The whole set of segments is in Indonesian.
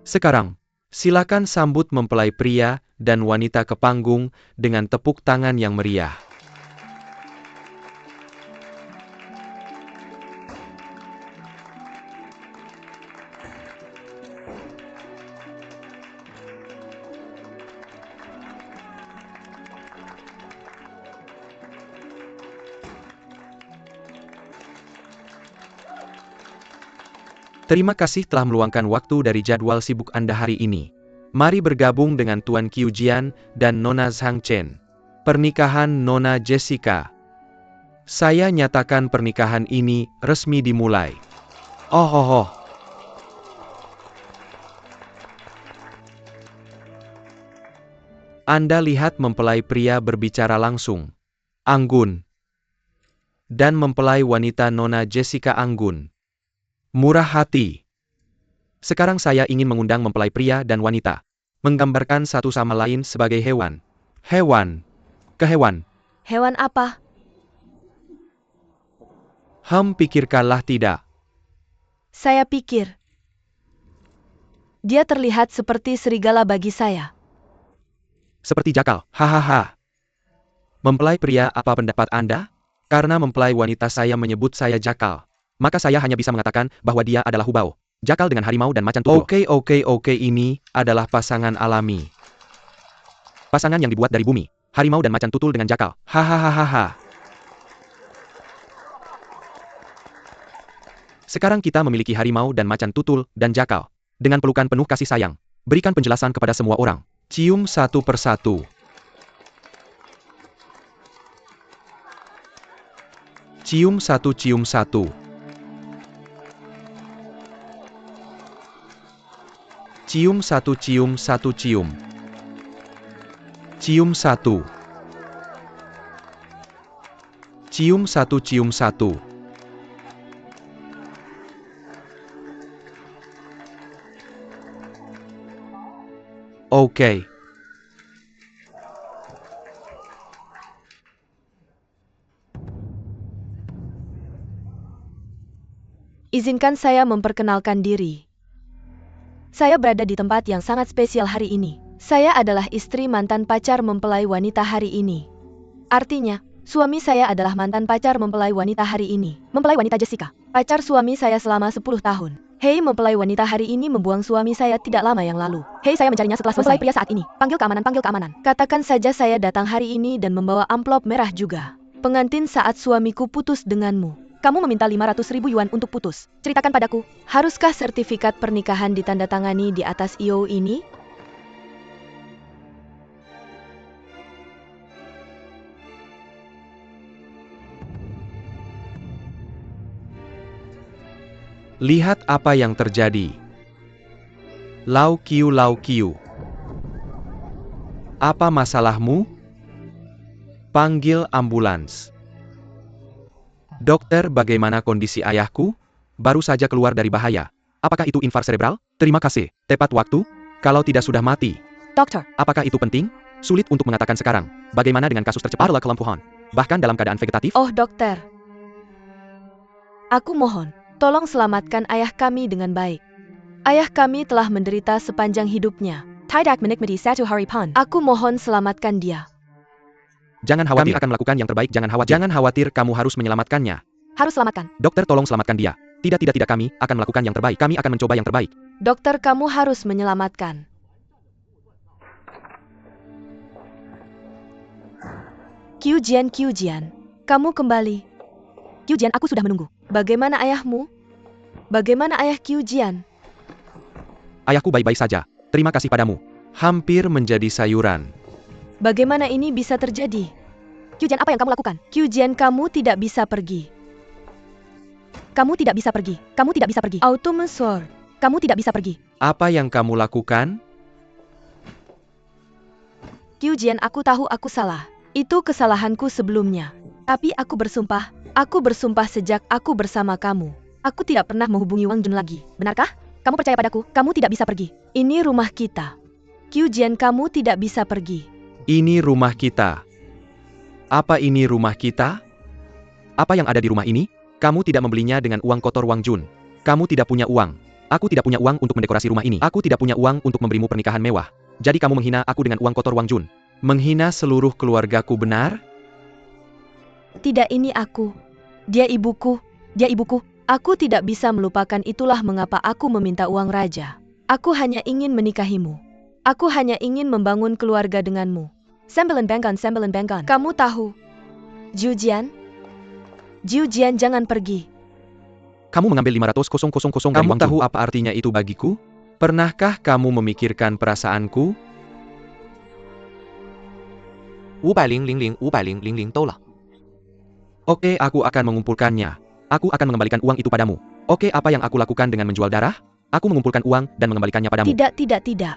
Sekarang, silakan sambut mempelai pria dan wanita ke panggung dengan tepuk tangan yang meriah. Terima kasih telah meluangkan waktu dari jadwal sibuk Anda hari ini. Mari bergabung dengan Tuan Qiu Jian dan Nona Zhang Chen. Pernikahan Nona Jessica. Saya nyatakan pernikahan ini resmi dimulai. Oh. Anda lihat mempelai pria berbicara langsung. Anggun. Dan mempelai wanita Nona Jessica anggun. Murah hati. Sekarang saya ingin mengundang mempelai pria dan wanita. Menggambarkan satu sama lain sebagai hewan. Hewan. Kehewan. Hewan apa? Pikirkanlah tidak. Saya pikir. Dia terlihat seperti serigala bagi saya. Seperti jakal. Hahaha. Mempelai pria, apa pendapat Anda? Karena mempelai wanita saya menyebut saya jakal, maka saya hanya bisa mengatakan bahwa dia adalah hubao. Jakal dengan harimau dan macan tutul. Oke, ini adalah pasangan alami. Pasangan yang dibuat dari bumi. Harimau dan macan tutul dengan jakal. Hahaha. Sekarang kita memiliki harimau dan macan tutul dan jakal. Dengan pelukan penuh kasih sayang. Berikan penjelasan kepada semua orang. Cium satu persatu. Cium satu, cium satu. Cium satu, cium satu, cium. Cium satu. Cium satu, cium satu. Oke. Izinkan saya memperkenalkan diri. Saya berada di tempat yang sangat spesial hari ini. Saya adalah istri mantan pacar mempelai wanita hari ini. Artinya, suami saya adalah mantan pacar mempelai wanita hari ini. Mempelai wanita Jessica. Pacar suami saya selama 10 tahun. Hei, mempelai wanita hari ini membuang suami saya tidak lama yang lalu. Hei, saya mencarinya setelah selesai. Mempelai pria saat ini. Panggil keamanan, panggil keamanan. Katakan saja saya datang hari ini dan membawa amplop merah juga. Pengantin saat suamiku putus denganmu. Kamu meminta 500.000 yuan untuk putus. Ceritakan padaku, haruskah sertifikat pernikahan ditandatangani di atas IO ini? Lihat apa yang terjadi. Lau Qiu. Apa masalahmu? Panggil ambulans. Dokter, bagaimana kondisi ayahku? Baru saja keluar dari bahaya. Apakah itu infark serebral? Terima kasih. Tepat waktu? Kalau tidak sudah mati. Dokter. Apakah itu penting? Sulit untuk mengatakan sekarang. Bagaimana dengan kasus tercepat kelumpuhan? Bahkan dalam keadaan vegetatif? Oh, dokter. Aku mohon, tolong selamatkan ayah kami dengan baik. Ayah kami telah menderita sepanjang hidupnya. Tidak menikmati satu hari pun. Aku mohon selamatkan dia. Jangan khawatir, kami akan melakukan yang terbaik. Jangan khawatir, kamu harus menyelamatkannya. Harus selamatkan. Dokter, tolong selamatkan dia. Tidak, kami akan melakukan yang terbaik. Kami akan mencoba yang terbaik. Dokter, kamu harus menyelamatkan. Qiu Jian, kamu kembali. Qiu Jian, aku sudah menunggu. Bagaimana ayahmu? Bagaimana ayah Qiu Jian? Ayahku baik-baik saja. Terima kasih padamu. Hampir menjadi sayuran. Bagaimana ini bisa terjadi? Qiu Jian, apa yang kamu lakukan? Qiu Jian, kamu tidak bisa pergi. Kamu tidak bisa pergi. Kamu tidak bisa pergi. Automensor. Kamu tidak bisa pergi. Apa yang kamu lakukan? Qiu Jian, aku tahu aku salah. Itu kesalahanku sebelumnya. Tapi aku bersumpah sejak aku bersama kamu. Aku tidak pernah menghubungi Wang Jun lagi. Benarkah? Kamu percaya padaku? Kamu tidak bisa pergi. Ini rumah kita. Qiu Jian, kamu tidak bisa pergi. Ini rumah kita. Apa ini rumah kita? Apa yang ada di rumah ini? Kamu tidak membelinya dengan uang kotor Wang Jun. Kamu tidak punya uang. Aku tidak punya uang untuk mendekorasi rumah ini. Aku tidak punya uang untuk memberimu pernikahan mewah. Jadi kamu menghina aku dengan uang kotor Wang Jun. Menghina seluruh keluargaku, benar? Tidak, ini aku. Dia ibuku. Dia ibuku. Aku tidak bisa melupakan, itulah mengapa aku meminta uang raja. Aku hanya ingin menikahimu. Aku hanya ingin membangun keluarga denganmu. Sembilan bengkan. Kamu tahu. Jiu Jian, jangan pergi. Kamu mengambil 500.000 dari Kamu Wang Jun. tahu Apa artinya itu bagiku? Pernahkah kamu memikirkan perasaanku? 500,000都了。 Oke, aku akan mengumpulkannya. Aku akan mengembalikan uang itu padamu. Oke, apa yang aku lakukan dengan menjual darah? Aku mengumpulkan uang dan mengembalikannya padamu. Tidak.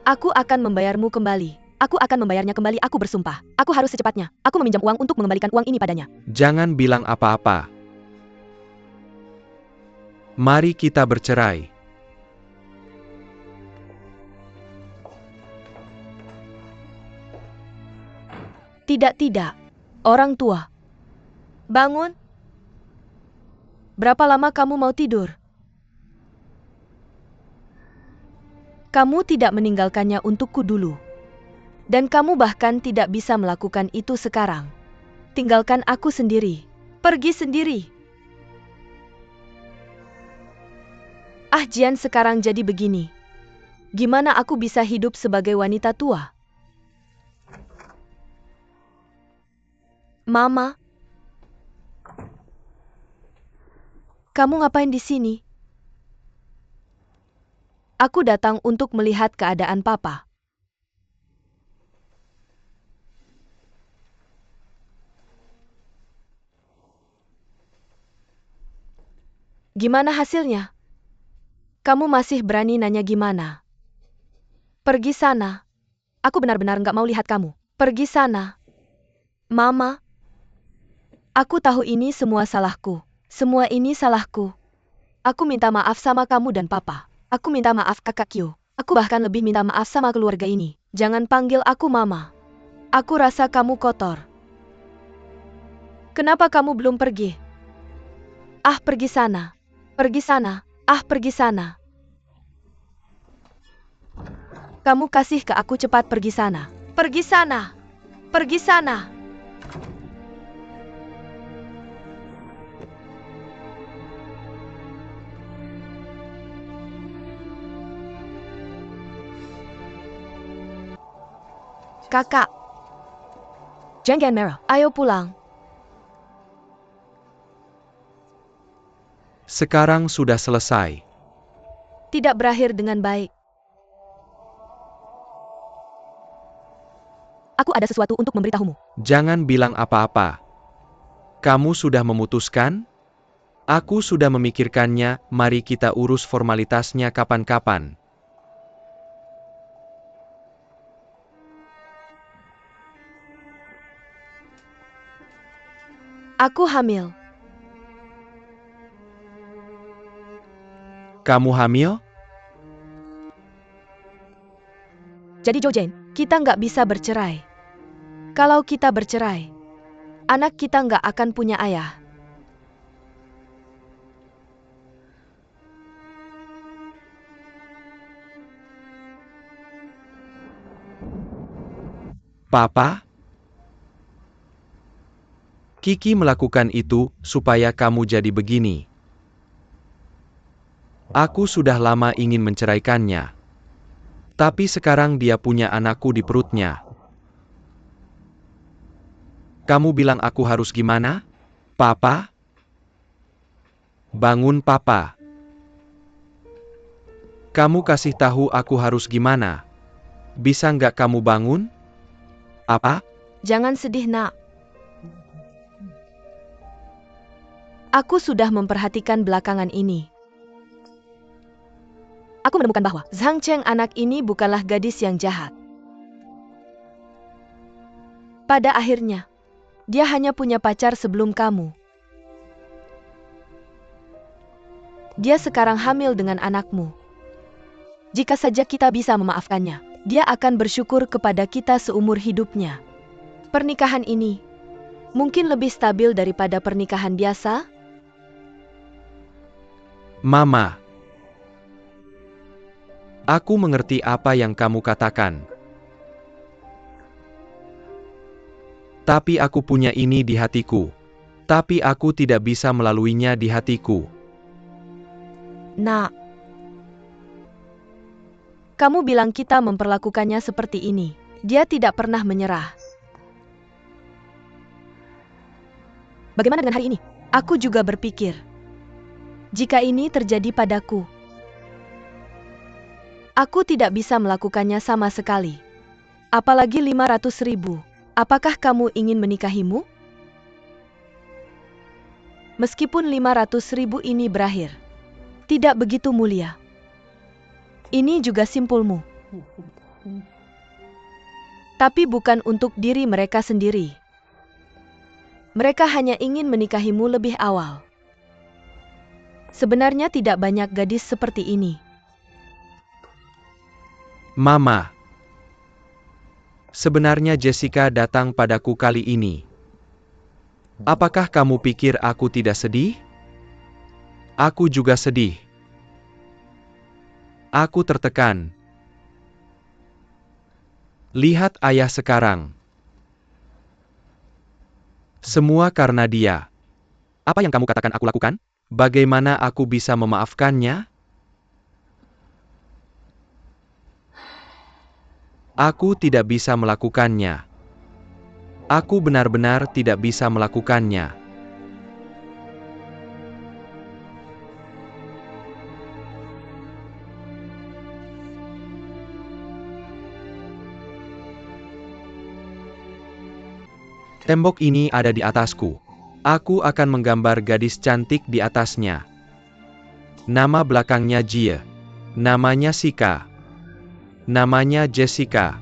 Aku akan membayarmu kembali. Aku akan membayarnya kembali, aku bersumpah. Aku harus secepatnya. Aku meminjam uang untuk mengembalikan uang ini padanya. Jangan bilang apa-apa. Mari kita bercerai. Tidak. Orang tua. Bangun. Berapa lama kamu mau tidur? Kamu tidak meninggalkannya untukku dulu. Dan kamu bahkan tidak bisa melakukan itu sekarang. Tinggalkan aku sendiri. Pergi sendiri. Ah, Jian, sekarang jadi begini. Gimana aku bisa hidup sebagai wanita tua? Mama, kamu ngapain di sini? Aku datang untuk melihat keadaan papa. Gimana hasilnya? Kamu masih berani nanya gimana? Pergi sana. Aku benar-benar nggak mau lihat kamu. Pergi sana. Mama, aku tahu ini semua salahku. Semua ini salahku. Aku minta maaf sama kamu dan papa. Aku minta maaf kakak Kyo. Aku bahkan lebih minta maaf sama keluarga ini. Jangan panggil aku mama. Aku rasa kamu kotor. Kenapa kamu belum pergi? Ah, pergi sana. Pergi sana. Ah, pergi sana. Kamu kasih ke aku, cepat pergi sana. Pergi sana. Pergi sana. Kakak. Jangan merah. Ayo pulang. Sekarang sudah selesai. Tidak berakhir dengan baik. Aku ada sesuatu untuk memberitahumu. Jangan bilang apa-apa. Kamu sudah memutuskan? Aku sudah memikirkannya, mari kita urus formalitasnya kapan-kapan. Aku hamil. Kamu hamil? Jadi Jojen, kita nggak bisa bercerai. Kalau kita bercerai, anak kita nggak akan punya ayah. Papa? Kiki melakukan itu supaya kamu jadi begini. Aku sudah lama ingin menceraikannya. Tapi sekarang dia punya anakku di perutnya. Kamu bilang aku harus gimana? Papa? Bangun, Papa. Kamu kasih tahu aku harus gimana. Bisa nggak kamu bangun? Apa? Jangan sedih, nak. Aku sudah memperhatikan belakangan ini. Aku menemukan bahwa Zhang Cheng anak ini bukanlah gadis yang jahat. Pada akhirnya, dia hanya punya pacar sebelum kamu. Dia sekarang hamil dengan anakmu. Jika saja kita bisa memaafkannya, dia akan bersyukur kepada kita seumur hidupnya. Pernikahan ini mungkin lebih stabil daripada pernikahan biasa. Mama. Aku mengerti apa yang kamu katakan. Tapi aku punya ini di hatiku. Tapi aku tidak bisa melaluinya di hatiku. Nak, kamu bilang kita memperlakukannya seperti ini. Dia tidak pernah menyerah. Bagaimana dengan hari ini? Aku juga berpikir, jika ini terjadi padaku, aku tidak bisa melakukannya sama sekali. Apalagi 500.000. Apakah kamu ingin menikahimu? Meskipun 500.000 ini berakhir, tidak begitu mulia. Ini juga simpulmu. Tapi bukan untuk diri mereka sendiri. Mereka hanya ingin menikahimu lebih awal. Sebenarnya tidak banyak gadis seperti ini. Mama. Sebenarnya Jessica datang padaku kali ini. Apakah kamu pikir aku tidak sedih? Aku juga sedih. Aku tertekan. Lihat ayah sekarang. Semua karena dia. Apa yang kamu katakan aku lakukan? Bagaimana aku bisa memaafkannya? Aku tidak bisa melakukannya. Aku benar-benar tidak bisa melakukannya. Tembok ini ada di atasku. Aku akan menggambar gadis cantik di atasnya. Nama belakangnya Jie. Namanya Sika. Namanya Jessica.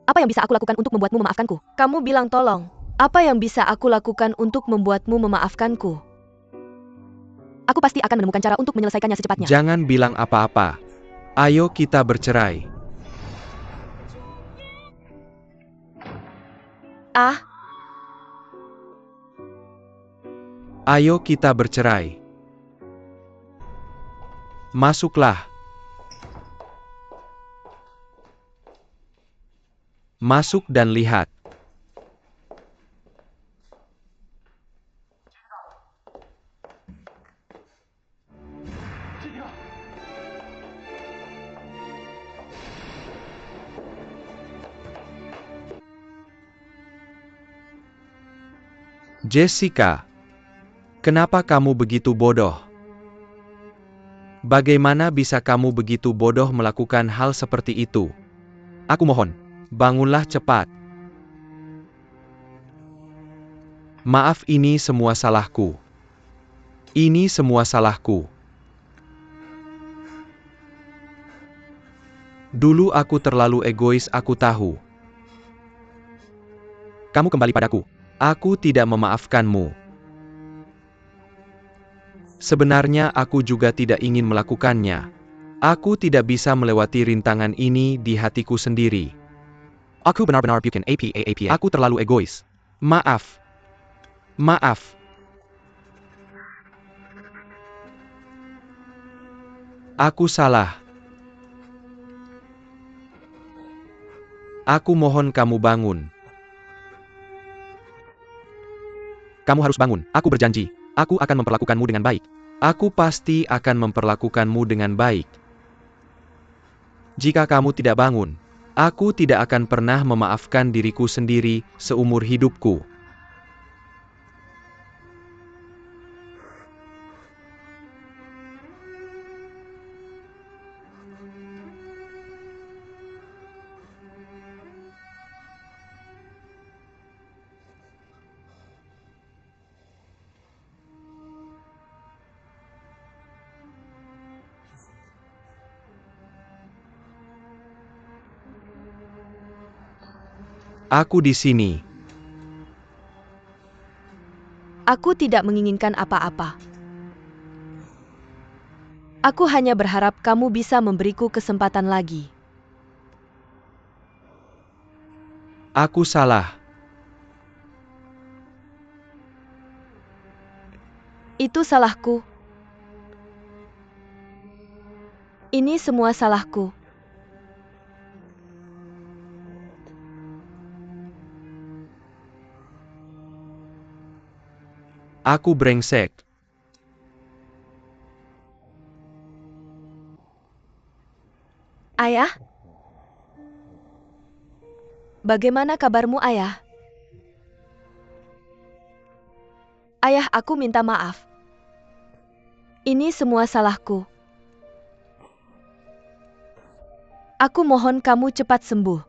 Apa yang bisa aku lakukan untuk membuatmu memaafkanku? Kamu bilang tolong. Apa yang bisa aku lakukan untuk membuatmu memaafkanku? Aku pasti akan menemukan cara untuk menyelesaikannya secepatnya. Jangan bilang apa-apa. Ayo kita bercerai. Ah, Ayo kita bercerai. Masuklah. Masuk dan lihat. Jessica, kenapa kamu begitu bodoh? Bagaimana bisa kamu begitu bodoh melakukan hal seperti itu? Aku mohon, bangunlah cepat. Maaf, ini semua salahku. Ini semua salahku. Dulu aku terlalu egois, aku tahu. Kamu kembali padaku. Aku tidak memaafkanmu. Sebenarnya aku juga tidak ingin melakukannya. Aku tidak bisa melewati rintangan ini di hatiku sendiri. Aku benar-benar bikin apa. Aku terlalu egois. Maaf. Maaf. Aku salah. Aku mohon kamu bangun. Kamu harus bangun, aku berjanji. Aku akan memperlakukanmu dengan baik. Aku pasti akan memperlakukanmu dengan baik. Jika kamu tidak bangun, aku tidak akan pernah memaafkan diriku sendiri seumur hidupku. Aku di sini. Aku tidak menginginkan apa-apa. Aku hanya berharap kamu bisa memberiku kesempatan lagi. Aku salah. Itu salahku. Ini semua salahku. Aku brengsek. Ayah? Bagaimana kabarmu, Ayah? Ayah, aku minta maaf. Ini semua salahku. Aku mohon kamu cepat sembuh.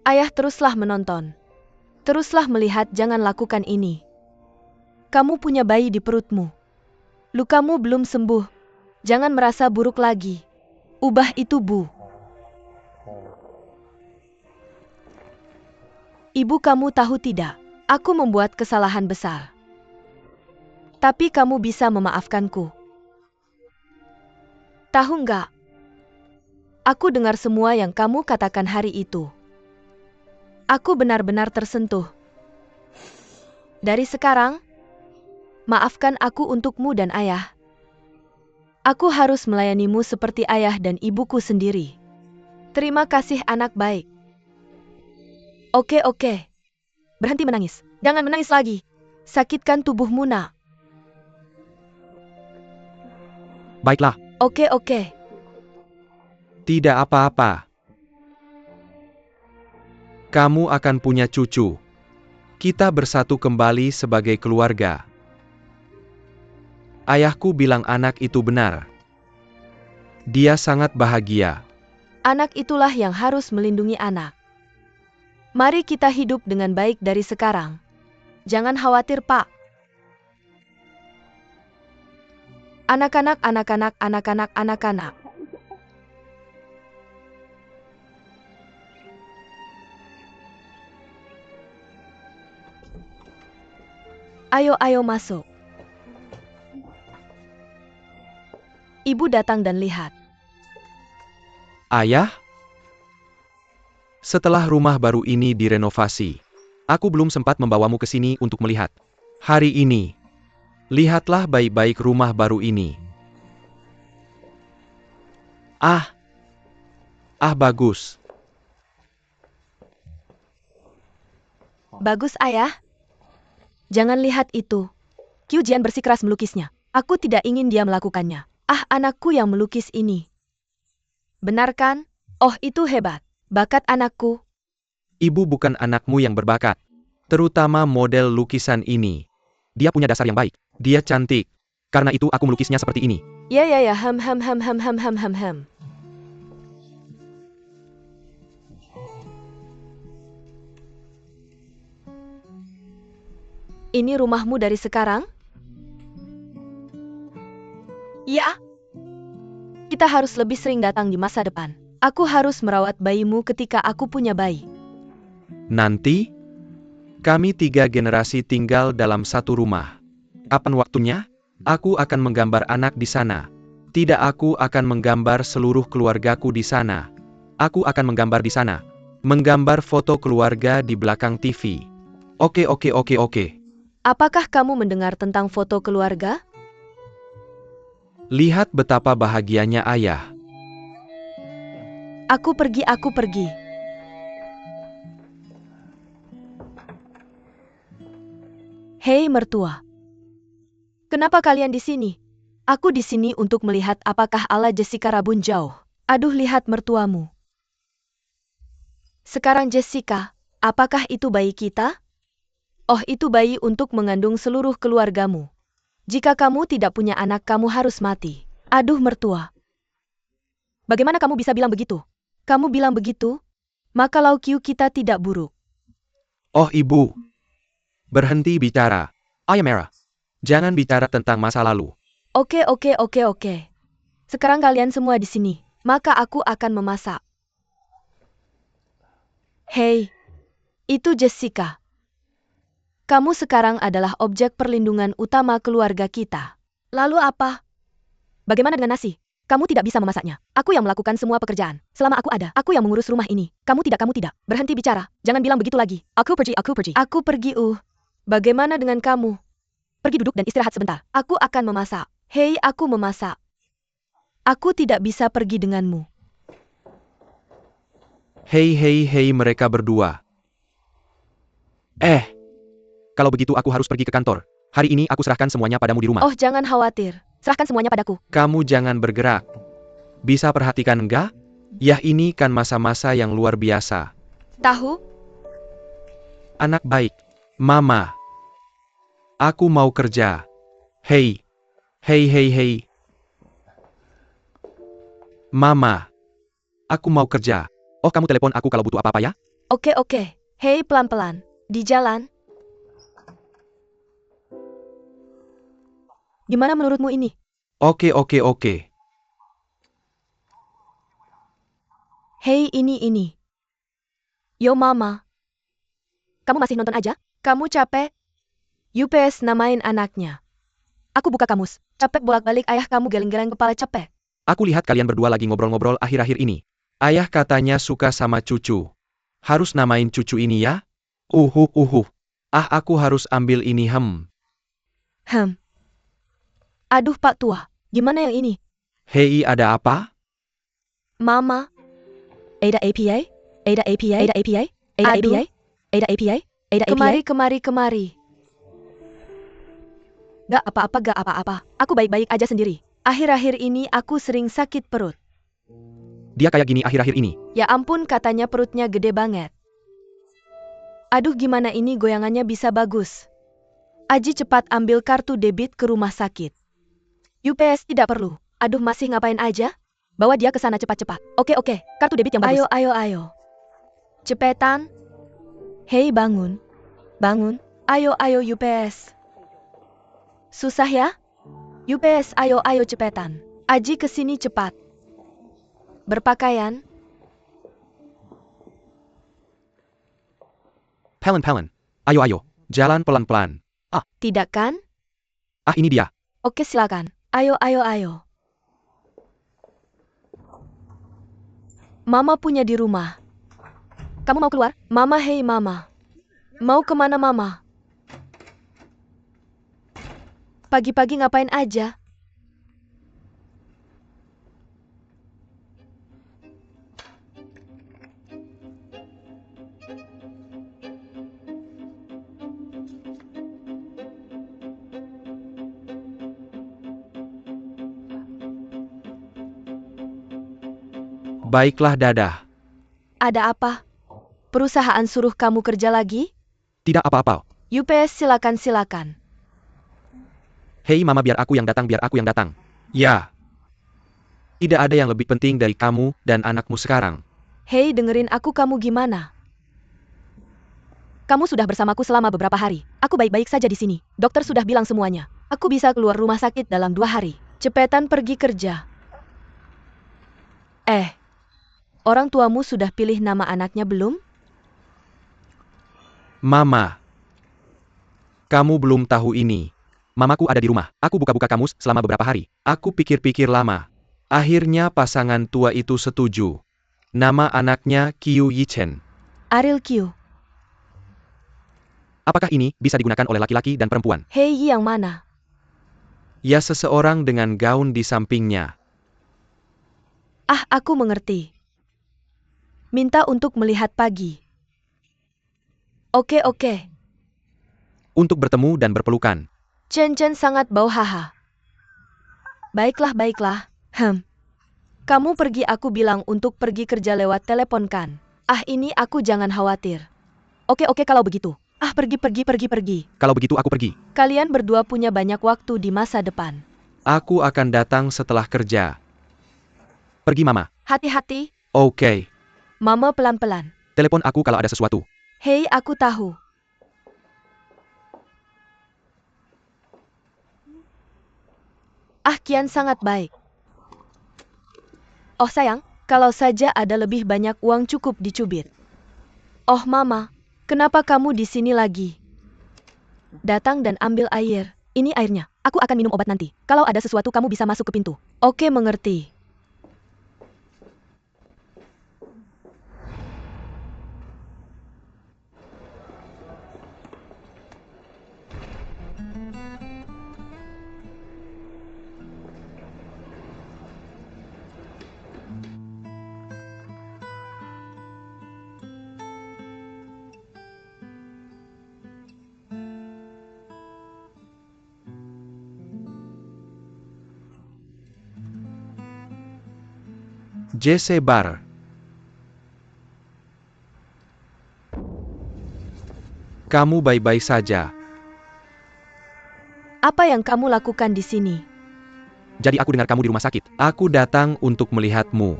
Ayah, teruslah menonton. Teruslah melihat, jangan lakukan ini. Kamu punya bayi di perutmu. Lukamu belum sembuh. Jangan merasa buruk lagi. Ubah itu, Bu. Ibu, kamu tahu tidak? Aku membuat kesalahan besar. Tapi kamu bisa memaafkanku. Tahu nggak? Aku dengar semua yang kamu katakan hari itu. Aku benar-benar tersentuh. Dari sekarang, maafkan aku untukmu dan ayah. Aku harus melayanimu seperti ayah dan ibuku sendiri. Terima kasih, anak baik. Oke. Berhenti menangis. Jangan menangis lagi. Sakitkan tubuhmu, nak. Baiklah, Oke. tidak apa-apa. Kamu akan punya cucu. Kita bersatu kembali sebagai keluarga. Ayahku bilang anak itu benar. Dia sangat bahagia. Anak itulah yang harus melindungi anak. Mari kita hidup dengan baik dari sekarang. Jangan khawatir, Pak. Anak-anak. Ayo masuk. Ibu datang dan lihat. Ayah? Setelah rumah baru ini direnovasi, aku belum sempat membawamu ke sini untuk melihat. Hari ini, lihatlah baik-baik rumah baru ini. Bagus. Bagus, ayah. Jangan lihat itu. Qiu Jian bersikeras melukisnya. Aku tidak ingin dia melakukannya. Anakku yang melukis ini. Benar kan? Oh, itu hebat. Bakat anakku. Ibu bukan anakmu yang berbakat. Terutama model lukisan ini. Dia punya dasar yang baik. Dia cantik. Karena itu aku melukisnya seperti ini. Ya. Ini rumahmu dari sekarang? Ya. Kita harus lebih sering datang di masa depan. Aku harus merawat bayimu ketika aku punya bayi. Nanti, kami 3 generasi tinggal dalam satu rumah. Kapan waktunya? Aku akan menggambar anak di sana. Tidak, aku akan menggambar seluruh keluargaku di sana. Aku akan menggambar di sana. Menggambar foto keluarga di belakang TV. Oke. Apakah kamu mendengar tentang foto keluarga? Lihat betapa bahagianya ayah. Aku pergi. Hei mertua. Kenapa kalian di sini? Aku di sini untuk melihat apakah ala Jessica rabun jauh. Aduh, lihat mertuamu. Sekarang Jessica, apakah itu bayi kita? Oh, itu bayi untuk mengandung seluruh keluargamu. Jika kamu tidak punya anak, kamu harus mati. Aduh mertua. Bagaimana kamu bisa bilang begitu? Kamu bilang begitu? Maka Lau Qiu kita tidak buruk. Oh ibu. Berhenti bicara. Ayah merah. Jangan bicara tentang masa lalu. Oke. Sekarang kalian semua di sini. Maka aku akan memasak. Hei, itu Jessica. Kamu sekarang adalah objek perlindungan utama keluarga kita. Lalu apa? Bagaimana dengan nasi? Kamu tidak bisa memasaknya. Aku yang melakukan semua pekerjaan. Selama aku ada, aku yang mengurus rumah ini. Kamu tidak. Berhenti bicara. Jangan bilang begitu lagi. Aku pergi. Aku pergi. Bagaimana dengan kamu? Pergi duduk dan istirahat sebentar. Aku akan memasak. Hei, aku memasak. Aku tidak bisa pergi denganmu. Hei mereka berdua. Kalau begitu aku harus pergi ke kantor. Hari ini aku serahkan semuanya padamu di rumah. Oh, jangan khawatir. Serahkan semuanya padaku. Kamu jangan bergerak. Bisa perhatikan enggak? Yah, ini kan masa-masa yang luar biasa. Tahu? Anak baik. Mama. Aku mau kerja. Hei. Mama. Aku mau kerja. Oh, kamu telepon aku kalau butuh apa-apa ya? Oke. Hei, pelan-pelan. Di jalan. Gimana menurutmu ini? Oke. Hei, ini. Yo, Mama. Kamu masih nonton aja? Kamu capek? UPS namain anaknya. Aku buka kamus. Capek bolak-balik, ayah kamu geleng-geleng kepala capek. Aku lihat kalian berdua lagi ngobrol-ngobrol akhir-akhir ini. Ayah katanya suka sama cucu. Harus namain cucu ini ya? Aku harus ambil ini. Aduh, Pak Tua. Gimana yang ini? Hei, ada apa? Mama. Ada API? Kemari. Gak apa-apa. Aku baik-baik aja sendiri. Akhir-akhir ini aku sering sakit perut. Dia kayak gini akhir-akhir ini. Ya ampun, katanya perutnya gede banget. Aduh, gimana ini goyangannya bisa bagus? Aji, cepat ambil kartu debit ke rumah sakit. UPS tidak perlu. Aduh, masih ngapain aja? Bawa dia ke sana cepat-cepat. Oke. Kartu debit yang bagus. Ayo. Cepetan. Hei, bangun. Ayo UPS. Susah ya? UPS, ayo cepetan. Aji, kesini cepat. Berpakaian. Pelan. Ayo. Jalan pelan-pelan. Tidak kan? Ini dia. Oke, silakan. Ayo. Mama punya di rumah. Kamu mau keluar? Mama, hei Mama. Mau kemana Mama? Pagi-pagi ngapain aja? Baiklah, Dadah. Ada apa? Perusahaan suruh kamu kerja lagi? Tidak apa-apa. UPS, silakan. Hei Mama, biar aku yang datang. Ya. Tidak ada yang lebih penting dari kamu dan anakmu sekarang. Hei, dengerin aku, kamu gimana? Kamu sudah bersamaku selama beberapa hari. Aku baik-baik saja di sini. Dokter sudah bilang semuanya. Aku bisa keluar rumah sakit dalam 2 hari. Cepetan pergi kerja. Orang tuamu sudah pilih nama anaknya belum? Mama. Kamu belum tahu ini. Mamaku ada di rumah. Aku buka-buka kamus selama beberapa hari. Aku pikir-pikir lama. Akhirnya pasangan tua itu setuju. Nama anaknya Qiu Yichen. Ariel Qiu. Apakah ini bisa digunakan oleh laki-laki dan perempuan? Hei, yang mana? Ya, seseorang dengan gaun di sampingnya. Aku mengerti. Minta untuk melihat pagi. Oke. Untuk bertemu dan berpelukan. Chen sangat bau, haha. Baiklah. Kamu pergi, aku bilang untuk pergi kerja lewat telepon kan? Ini aku, jangan khawatir. Oke, kalau begitu. Pergi. Kalau begitu aku pergi. Kalian berdua punya banyak waktu di masa depan. Aku akan datang setelah kerja. Pergi Mama. Hati-hati. Oke. Mama, pelan-pelan. Telepon aku kalau ada sesuatu. Hei, aku tahu. Kian sangat baik. Oh sayang, kalau saja ada lebih banyak uang cukup dicubit. Oh Mama, kenapa kamu di sini lagi? Datang dan ambil air. Ini airnya. Aku akan minum obat nanti. Kalau ada sesuatu kamu bisa masuk ke pintu. Oke, mengerti. Jesse Bar. Kamu baik-baik saja. Apa yang kamu lakukan di sini? Jadi aku dengar kamu di rumah sakit. Aku datang untuk melihatmu.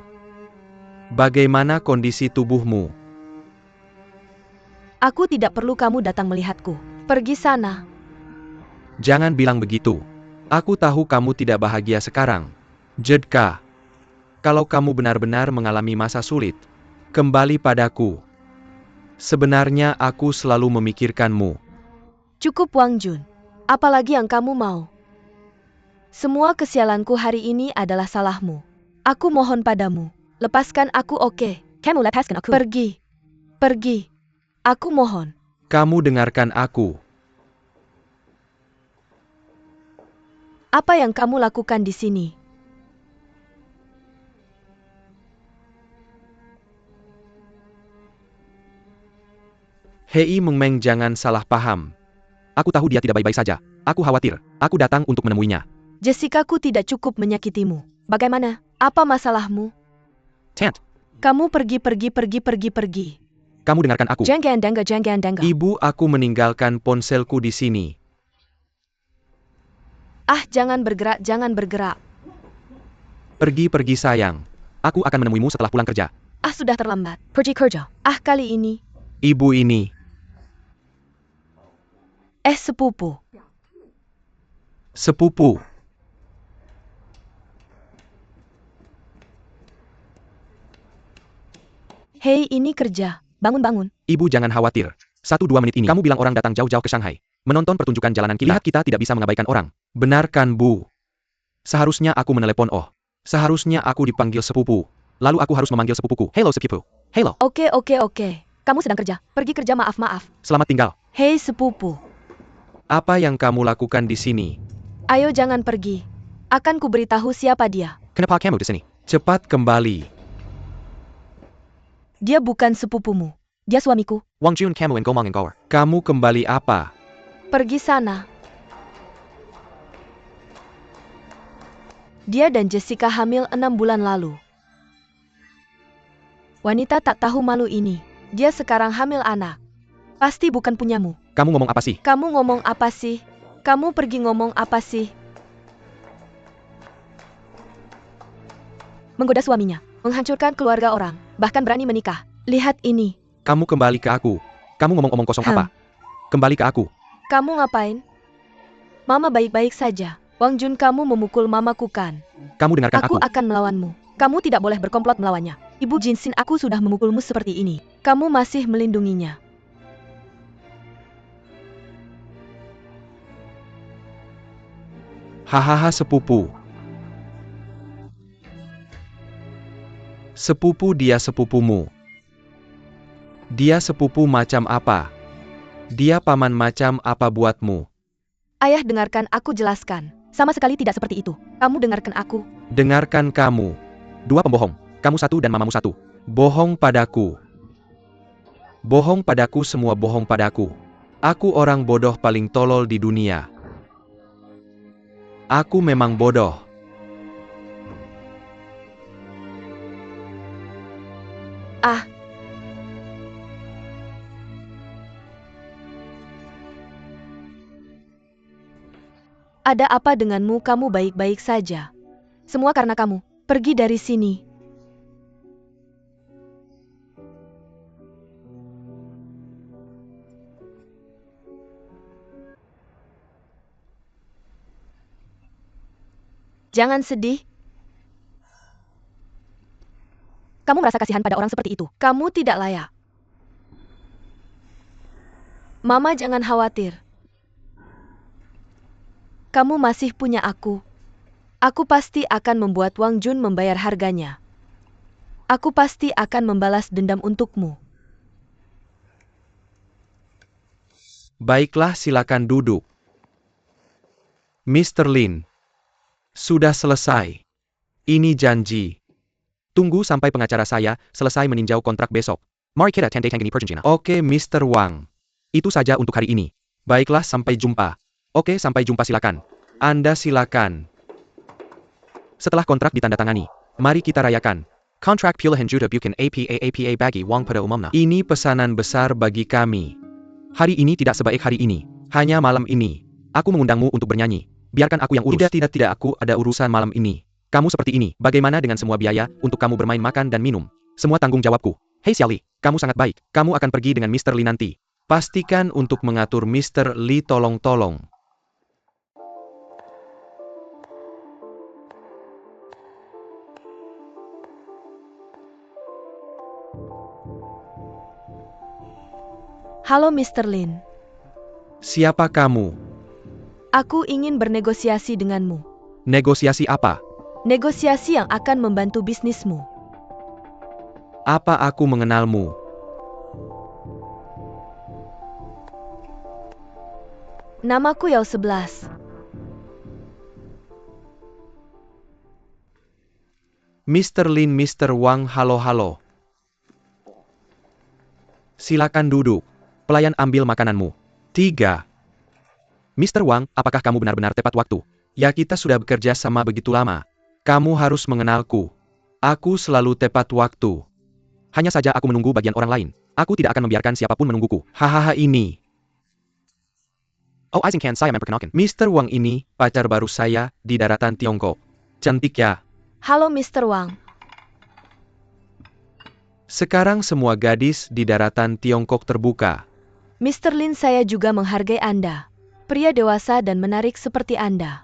Bagaimana kondisi tubuhmu? Aku tidak perlu kamu datang melihatku. Pergi sana. Jangan bilang begitu. Aku tahu kamu tidak bahagia sekarang. Jedka. Kalau kamu benar-benar mengalami masa sulit, kembali padaku. Sebenarnya aku selalu memikirkanmu. Cukup Wang Jun. Apalagi yang kamu mau? Semua kesialanku hari ini adalah salahmu. Aku mohon padamu. Lepaskan aku, oke? Kamu lepaskan aku. Pergi. Pergi. Aku mohon. Kamu dengarkan aku. Apa yang kamu lakukan di sini? Hei Meng Meng, jangan salah paham. Aku tahu dia tidak baik-baik saja. Aku khawatir. Aku datang untuk menemuinya. Jessica-ku tidak cukup menyakitimu. Bagaimana? Apa masalahmu? Tant, Kamu pergi. kamu dengarkan aku. Jangan dangga. Ibu, aku meninggalkan ponselku di sini. Ah, jangan bergerak. Pergi sayang. Aku akan menemuimu setelah pulang kerja. Ah, sudah terlambat. Pergi kerja. Ah, kali ini. Ibu ini. Sepupu. Sepupu. Hei, ini kerja. Bangun. Ibu jangan khawatir. 1-2 menit ini. Kamu bilang orang datang jauh-jauh ke Shanghai. Menonton pertunjukan jalanan kita. Lihat kita tidak bisa mengabaikan orang. Benar kan, Bu? Seharusnya aku menelepon Seharusnya aku dipanggil sepupu. Lalu aku harus memanggil sepupuku. Hello sepupu. Hello. Oke. Kamu sedang kerja. Pergi kerja, maaf. Selamat tinggal. Hei, sepupu. Apa yang kamu lakukan di sini? Ayo jangan pergi. Akan kuberitahu siapa dia. Kenapa kamu di sini? Cepat kembali. Dia bukan sepupumu. Dia suamiku. Wang Jun, kamu ngomong engkau. Kamu kembali apa? Pergi sana. Dia dan Jessica hamil 6 bulan lalu. Wanita tak tahu malu ini. Dia sekarang hamil anak. Pasti bukan punyamu. Kamu ngomong apa sih? Kamu ngomong apa sih? Kamu pergi ngomong apa sih? Menggoda suaminya, menghancurkan keluarga orang, bahkan berani menikah. Lihat ini. Kamu kembali ke aku. Kamu ngomong-ngomong kosong apa? Kembali ke aku. Kamu ngapain? Mama baik-baik saja. Wang Jun, kamu memukul mamaku kan? Kamu dengarkan aku. Aku akan melawanmu. Kamu tidak boleh berkomplot melawannya. Ibu Jinsin, aku sudah memukulmu seperti ini. Kamu masih melindunginya. Hahaha sepupu. Sepupu, dia sepupumu. Dia sepupu macam apa? Dia paman macam apa buatmu? Ayah, dengarkan aku jelaskan. Sama sekali tidak seperti itu. Kamu dengarkan aku. Dengarkan kamu. 2 pembohong. Kamu 1 dan mamamu 1. Bohong padaku. Bohong padaku, semua bohong padaku. Aku orang bodoh paling tolol di dunia. Aku memang bodoh. Ah. Ada apa denganmu? Kamu baik-baik saja. Semua karena kamu. Pergi dari sini. Jangan sedih. Kamu merasa kasihan pada orang seperti itu. Kamu tidak layak. Mama jangan khawatir. Kamu masih punya aku. Aku pasti akan membuat Wang Jun membayar harganya. Aku pasti akan membalas dendam untukmu. Baiklah, silakan duduk. Mr. Lin. Sudah selesai. Ini janji. Tunggu sampai pengacara saya selesai meninjau kontrak besok. Mari kita tanda tangani perjanjian. Oke, Mr. Wang. Itu saja untuk hari ini. Baiklah, sampai jumpa. Oke, sampai jumpa, silakan. Anda silakan. Setelah kontrak ditandatangani, mari kita rayakan. Kontrak pilihan juta bukan APA bagi Wang pada umumnya. Ini pesanan besar bagi kami. Hari ini tidak sebaik hari ini. Hanya malam ini. Aku mengundangmu untuk bernyanyi. Biarkan aku yang urus. Tidak, aku ada urusan malam ini. Kamu seperti ini. Bagaimana dengan semua biaya untuk kamu bermain, makan dan minum? Semua tanggung jawabku. Hei Xiaoli, kamu sangat baik. Kamu akan pergi dengan Mr. Li nanti. Pastikan untuk mengatur Mr. Li, tolong. Halo Mr. Lin. Siapa kamu? Aku ingin bernegosiasi denganmu. Negosiasi apa? Negosiasi yang akan membantu bisnismu. Apa aku mengenalmu? Namaku Yao 11. Mr. Lin, Mr. Wang, halo. Silakan duduk. Pelayan ambil makananmu. 3. Mr. Wang, apakah kamu benar-benar tepat waktu? Ya, kita sudah bekerja sama begitu lama. Kamu harus mengenalku. Aku selalu tepat waktu. Hanya saja aku menunggu bagian orang lain. Aku tidak akan membiarkan siapapun menungguku. Hahaha ini. Oh, izinkan saya memperkenalkan. Mr. Wang ini, pacar baru saya di daratan Tiongkok. Cantik ya. Halo Mr. Wang. Sekarang semua gadis di daratan Tiongkok terbuka. Mr. Lin, saya juga menghargai Anda. Pria dewasa dan menarik seperti Anda.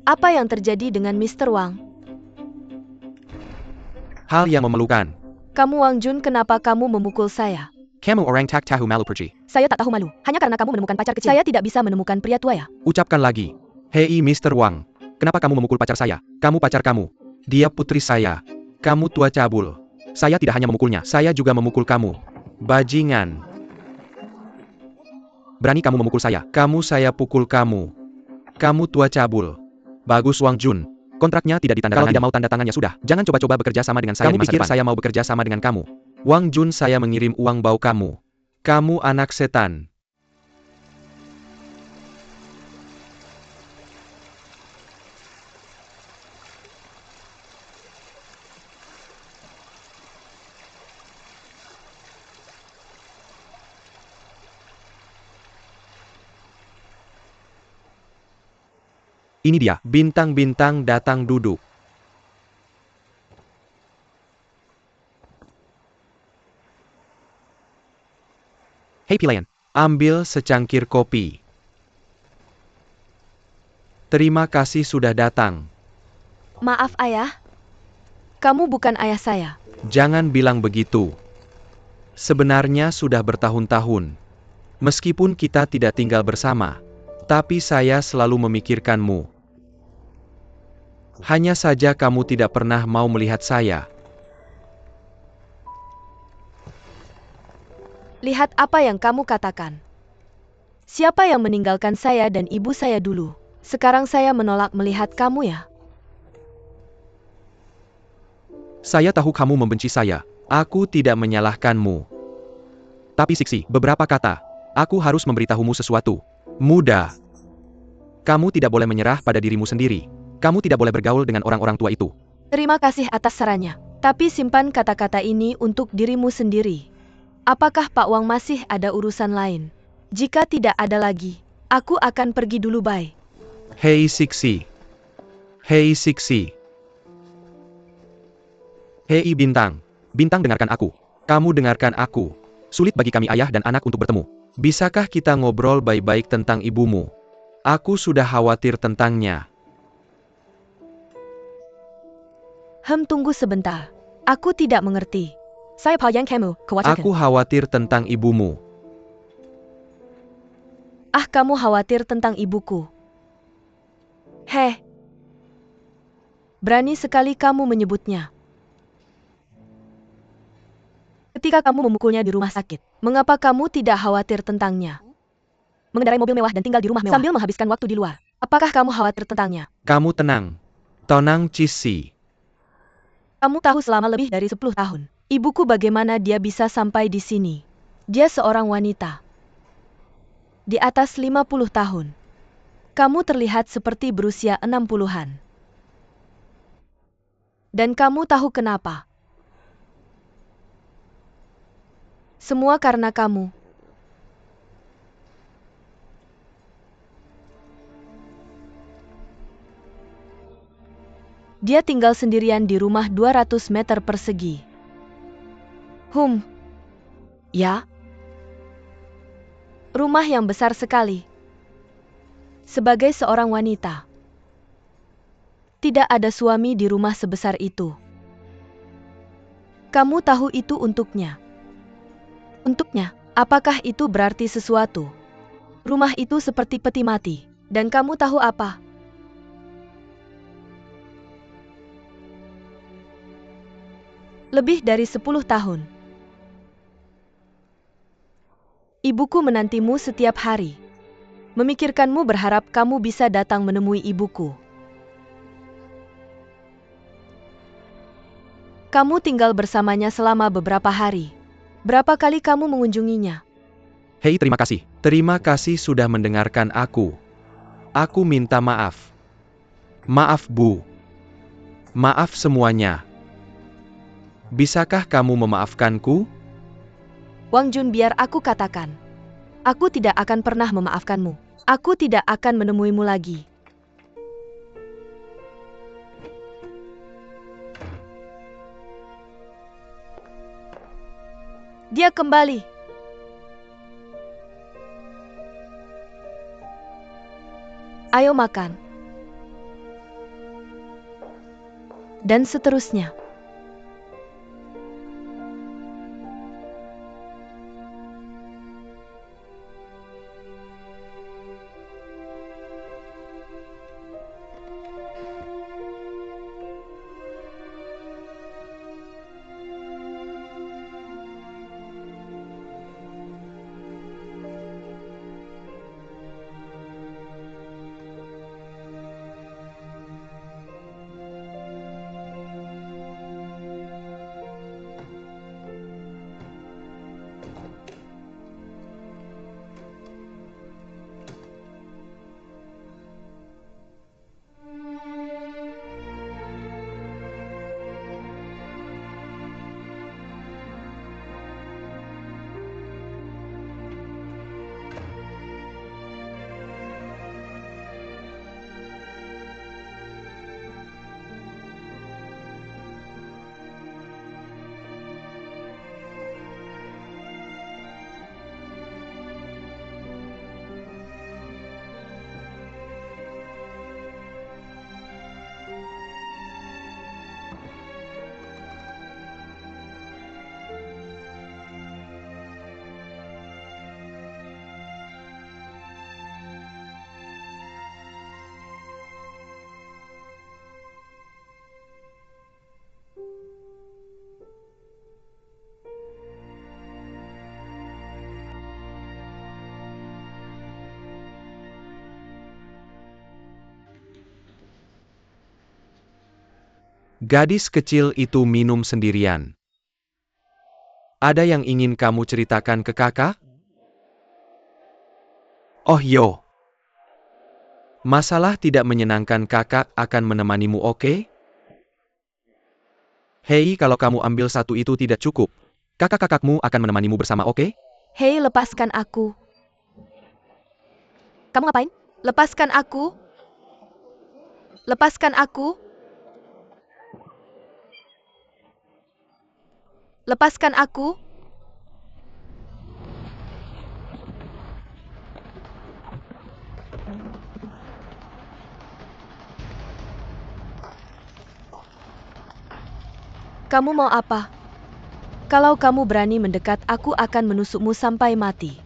Apa yang terjadi dengan Mr. Wang? Hal yang memalukan. Kamu Wang Jun, kenapa kamu memukul saya? Kamu orang tak tahu malu pergi. Saya tak tahu malu, hanya karena kamu menemukan pacar kecil. Saya tidak bisa menemukan pria tua ya. Ucapkan lagi. Hei Mr. Wang. Kenapa kamu memukul pacar saya? Kamu pacar kamu. Dia putri saya. Kamu tua cabul. Saya tidak hanya memukulnya, saya juga memukul kamu. Bajingan. Berani kamu memukul saya. Saya pukul kamu. Kamu tua cabul. Bagus Wang Jun. Kontraknya tidak ditandatangani. Kalau tidak mau tanda tangan ya sudah. Jangan coba-coba bekerja sama dengan saya. Kamu pikir saya mau bekerja sama dengan kamu? Wang Jun, saya mengirim uang bau kamu. Kamu anak setan. Ini dia, bintang-bintang datang duduk. Hei pelayan, ambil secangkir kopi. Terima kasih sudah datang. Maaf ayah. Kamu bukan ayah saya. Jangan bilang begitu. Sebenarnya sudah bertahun-tahun. Meskipun kita tidak tinggal bersama, tapi saya selalu memikirkanmu. Hanya saja kamu tidak pernah mau melihat saya. Lihat apa yang kamu katakan. Siapa yang meninggalkan saya dan ibu saya dulu? Sekarang saya menolak melihat kamu ya. Saya tahu kamu membenci saya. Aku tidak menyalahkanmu. Tapi Siksi, beberapa kata. Aku harus memberitahumu sesuatu. Muda. Kamu tidak boleh menyerah pada dirimu sendiri. Kamu tidak boleh bergaul dengan orang-orang tua itu. Terima kasih atas sarannya. Tapi simpan kata-kata ini untuk dirimu sendiri. Apakah Pak Wang masih ada urusan lain? Jika tidak ada lagi, aku akan pergi dulu, bye. Hei Siksi. Hei Siksi. Hei Bintang. Bintang, dengarkan aku. Kamu dengarkan aku. Sulit bagi kami ayah dan anak untuk bertemu. Bisakah kita ngobrol baik-baik tentang ibumu? Aku sudah khawatir tentangnya. Tunggu sebentar. Aku tidak mengerti. Saya Yang kamu khawatirkan. Aku khawatir tentang ibumu. Ah, kamu khawatir tentang ibuku. Heh. Berani sekali kamu menyebutnya. Ketika kamu memukulnya di rumah sakit, mengapa kamu tidak khawatir tentangnya? Mengendarai mobil mewah dan tinggal di rumah mewah sambil menghabiskan waktu di luar. Apakah kamu khawatir tentangnya? Kamu tenang. Tonang Cisi. Kamu tahu selama lebih dari 10 tahun. Ibuku bagaimana dia bisa sampai di sini. Dia seorang wanita. Di atas 50 tahun. Kamu terlihat seperti berusia 60-an. Dan kamu tahu kenapa? Semua karena kamu. Dia tinggal sendirian di rumah 200 meter persegi. Ya. Rumah yang besar sekali. Sebagai seorang wanita, tidak ada suami di rumah sebesar itu. Kamu tahu itu untuknya. Untuknya, apakah itu berarti sesuatu? Rumah itu seperti peti mati. Dan kamu tahu apa? Lebih dari 10 tahun. Ibuku menantimu setiap hari. Memikirkanmu berharap kamu bisa datang menemui ibuku. Kamu tinggal bersamanya selama beberapa hari. Berapa kali kamu mengunjunginya? Hei, terima kasih. Terima kasih sudah mendengarkan aku. Aku minta maaf. Maaf, Bu. Maaf semuanya. Bisakah kamu memaafkanku? Wang Jun, biar aku katakan. Aku tidak akan pernah memaafkanmu. Aku tidak akan menemuimu lagi. Dia kembali. Ayo makan. Dan seterusnya. Gadis kecil itu minum sendirian. Ada yang ingin kamu ceritakan ke kakak? Oh yo. Masalah tidak menyenangkan kakak akan menemanimu, oke? Hei, kalau kamu ambil satu itu tidak cukup. Kakak-kakakmu akan menemanimu bersama, oke? Hei, lepaskan aku. Kamu ngapain? Lepaskan aku. Lepaskan aku. Lepaskan aku. Kamu mau apa? Kalau kamu berani mendekat, aku akan menusukmu sampai mati.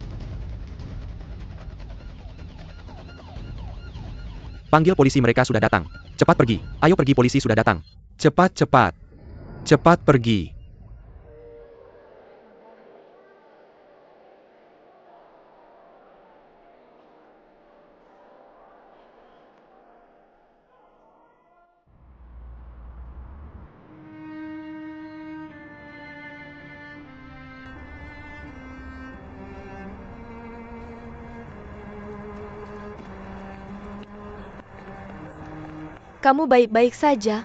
Panggil polisi, mereka sudah datang. Cepat pergi. Ayo pergi, polisi sudah datang. Cepat, cepat. Cepat pergi. Kamu baik-baik saja?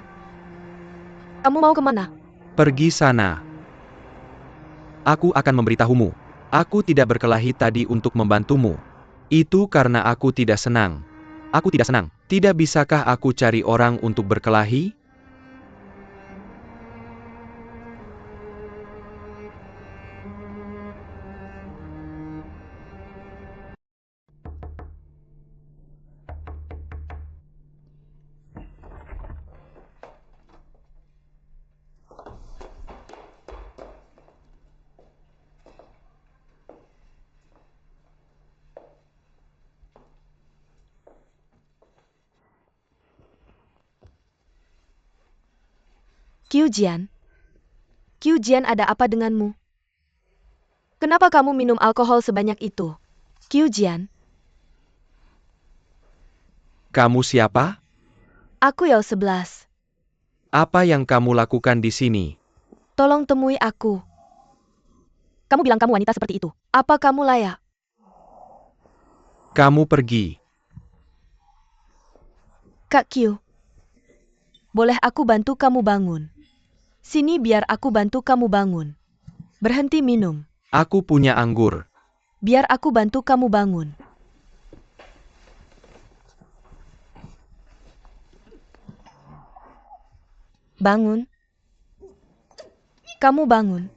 Kamu mau kemana? Pergi sana. Aku akan memberitahumu. Aku tidak berkelahi tadi untuk membantumu. Itu karena aku tidak senang. Aku tidak senang. Tidak bisakah aku cari orang untuk berkelahi? Qiu Jian. Qiu Jian, ada apa denganmu? Kenapa kamu minum alkohol sebanyak itu? Qiu Jian. Kamu siapa? Aku Yao 11. Apa yang kamu lakukan di sini? Tolong temui aku. Kamu bilang kamu wanita seperti itu. Apa kamu layak? Kamu pergi. Kak Qiu. Boleh aku bantu kamu bangun? Sini biar aku bantu kamu bangun. Berhenti minum. Aku punya anggur. Biar aku bantu kamu bangun. Bangun. Kamu bangun.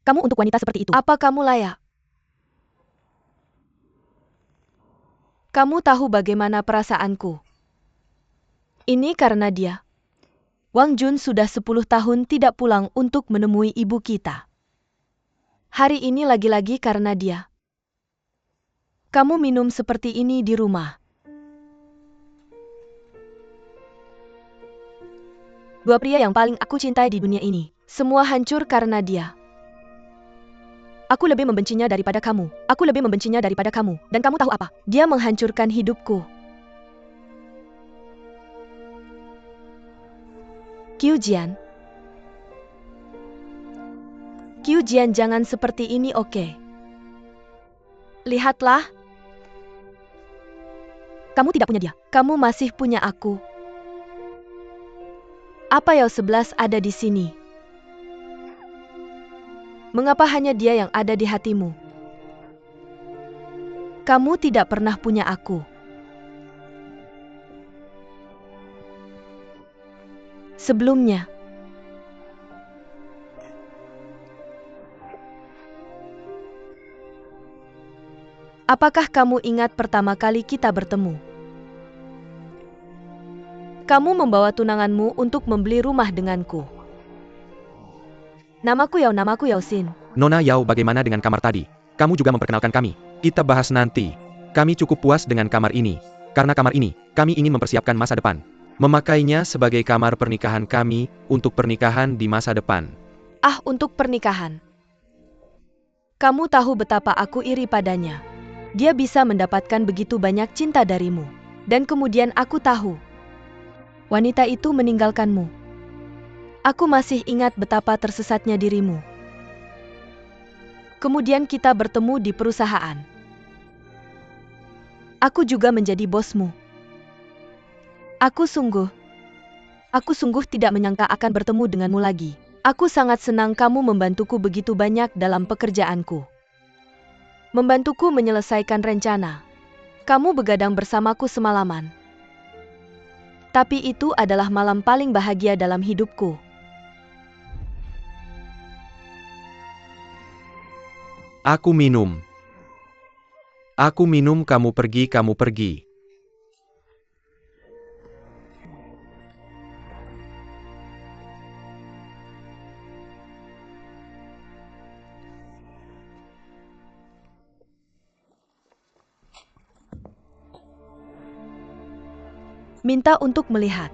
Kamu untuk wanita seperti itu. Apa kamu layak? Kamu tahu bagaimana perasaanku. Ini karena dia. Wang Jun sudah 10 tahun tidak pulang untuk menemui ibu kita. Hari ini lagi-lagi karena dia. Kamu minum seperti ini di rumah. Dua pria yang paling aku cintai di dunia ini. Semua hancur karena dia. Aku lebih membencinya daripada kamu. Aku lebih membencinya daripada kamu. Dan kamu tahu apa? Dia menghancurkan hidupku. Qiu Jian. Qiu Jian, jangan seperti ini, oke? Lihatlah. Kamu tidak punya dia. Kamu masih punya aku. Apa Yao 11 ada di sini? Mengapa hanya dia yang ada di hatimu? Kamu tidak pernah punya aku. Sebelumnya. Apakah kamu ingat pertama kali kita bertemu? Kamu membawa tunanganmu untuk membeli rumah denganku. Namaku Yao Xin. Nona Yao, bagaimana dengan kamar tadi? Kamu juga memperkenalkan kami. Kita bahas nanti. Kami cukup puas dengan kamar ini. Karena kamar ini, kami ingin mempersiapkan masa depan. Memakainya sebagai kamar pernikahan kami, untuk pernikahan di masa depan. Ah, untuk pernikahan. Kamu tahu betapa aku iri padanya. Dia bisa mendapatkan begitu banyak cinta darimu. Dan kemudian aku tahu. Wanita itu meninggalkanmu. Aku masih ingat betapa tersesatnya dirimu. Kemudian kita bertemu di perusahaan. Aku juga menjadi bosmu. Aku sungguh tidak menyangka akan bertemu denganmu lagi. Aku sangat senang kamu membantuku begitu banyak dalam pekerjaanku. Membantuku menyelesaikan rencana. Kamu begadang bersamaku semalaman. Tapi itu adalah malam paling bahagia dalam hidupku. Aku minum. Aku minum, kamu pergi, kamu pergi. Minta untuk melihat.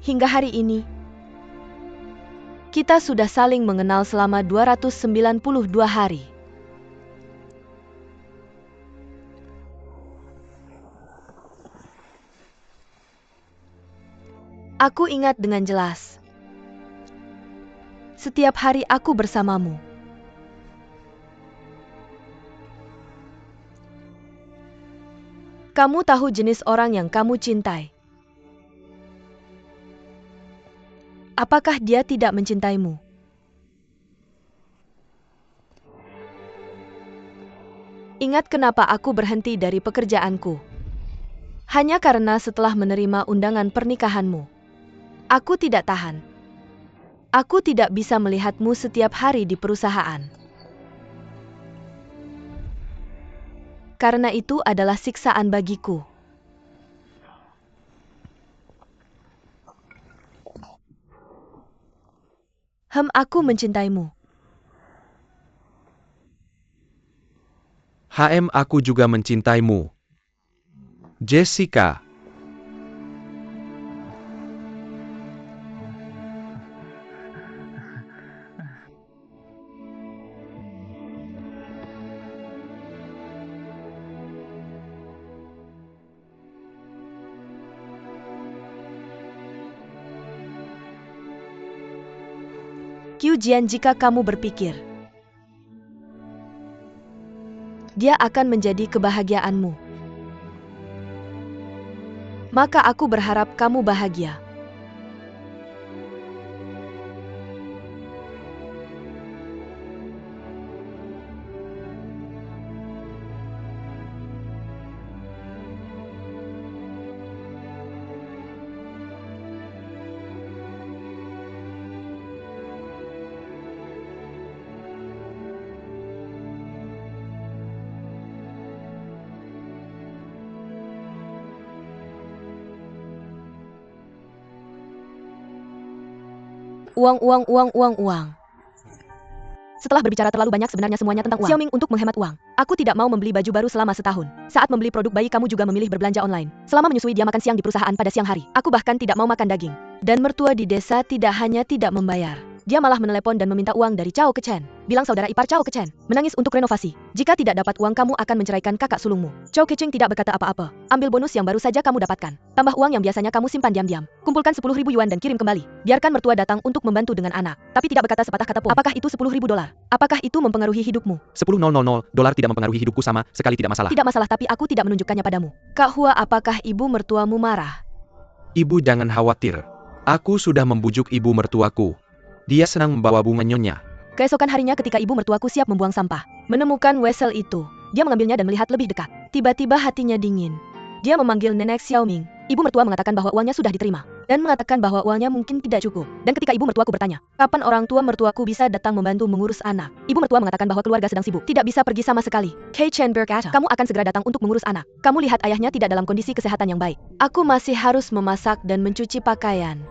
Hingga hari ini, kita sudah saling mengenal selama 292 hari. Aku ingat dengan jelas. Setiap hari aku bersamamu. Kamu tahu jenis orang yang kamu cintai. Apakah dia tidak mencintaimu? Ingat kenapa aku berhenti dari pekerjaanku? Hanya karena setelah menerima undangan pernikahanmu. Aku tidak tahan. Aku tidak bisa melihatmu setiap hari di perusahaan. Karena itu adalah siksaan bagiku. Aku mencintaimu. Aku juga mencintaimu. Jessica. Jian, jika kamu berpikir dia akan menjadi kebahagiaanmu, maka aku berharap kamu bahagia. Uang. Setelah berbicara terlalu banyak, sebenarnya semuanya tentang uang. Xiaoming, untuk menghemat uang, aku tidak mau membeli baju baru selama setahun. Saat membeli produk bayi, kamu juga memilih berbelanja online. Selama menyusui, dia makan siang di perusahaan pada siang hari. Aku bahkan tidak mau makan daging. Dan mertua di desa tidak hanya tidak membayar, dia malah menelepon dan meminta uang dari Cao Kechen. Bilang saudara ipar Cao Kechen menangis untuk renovasi. Jika tidak dapat uang, kamu akan menceraikan kakak sulungmu. Cao Kechen tidak berkata apa-apa. Ambil bonus yang baru saja kamu dapatkan. Tambah uang yang biasanya kamu simpan diam-diam. Kumpulkan 10.000 yuan dan kirim kembali. Biarkan mertua datang untuk membantu dengan anak. Tapi tidak berkata sepatah kata pun. Apakah itu 10.000 dolar? Apakah itu mempengaruhi hidupmu? 10.000 dolar tidak mempengaruhi hidupku sama sekali, tidak masalah. Tidak masalah, tapi aku tidak menunjukkannya padamu. Kak Hua, apakah ibu mertuamu marah? Ibu jangan khawatir. Aku sudah membujuk ibu mertuaku. Dia senang membawa bunga nyonya. Keesokan harinya ketika ibu mertuaku siap membuang sampah, menemukan wesel itu. Dia mengambilnya dan melihat lebih dekat. Tiba-tiba hatinya dingin. Dia memanggil nenek Xiaoming. Ibu mertua mengatakan bahwa uangnya sudah diterima. Dan mengatakan bahwa uangnya mungkin tidak cukup. Dan ketika ibu mertuaku bertanya, kapan orang tua mertuaku bisa datang membantu mengurus anak? Ibu mertua mengatakan bahwa keluarga sedang sibuk, tidak bisa pergi sama sekali. Kei Chen berkata, kamu akan segera datang untuk mengurus anak. Kamu lihat ayahnya tidak dalam kondisi kesehatan yang baik. Aku masih harus memasak dan mencuci pakaian.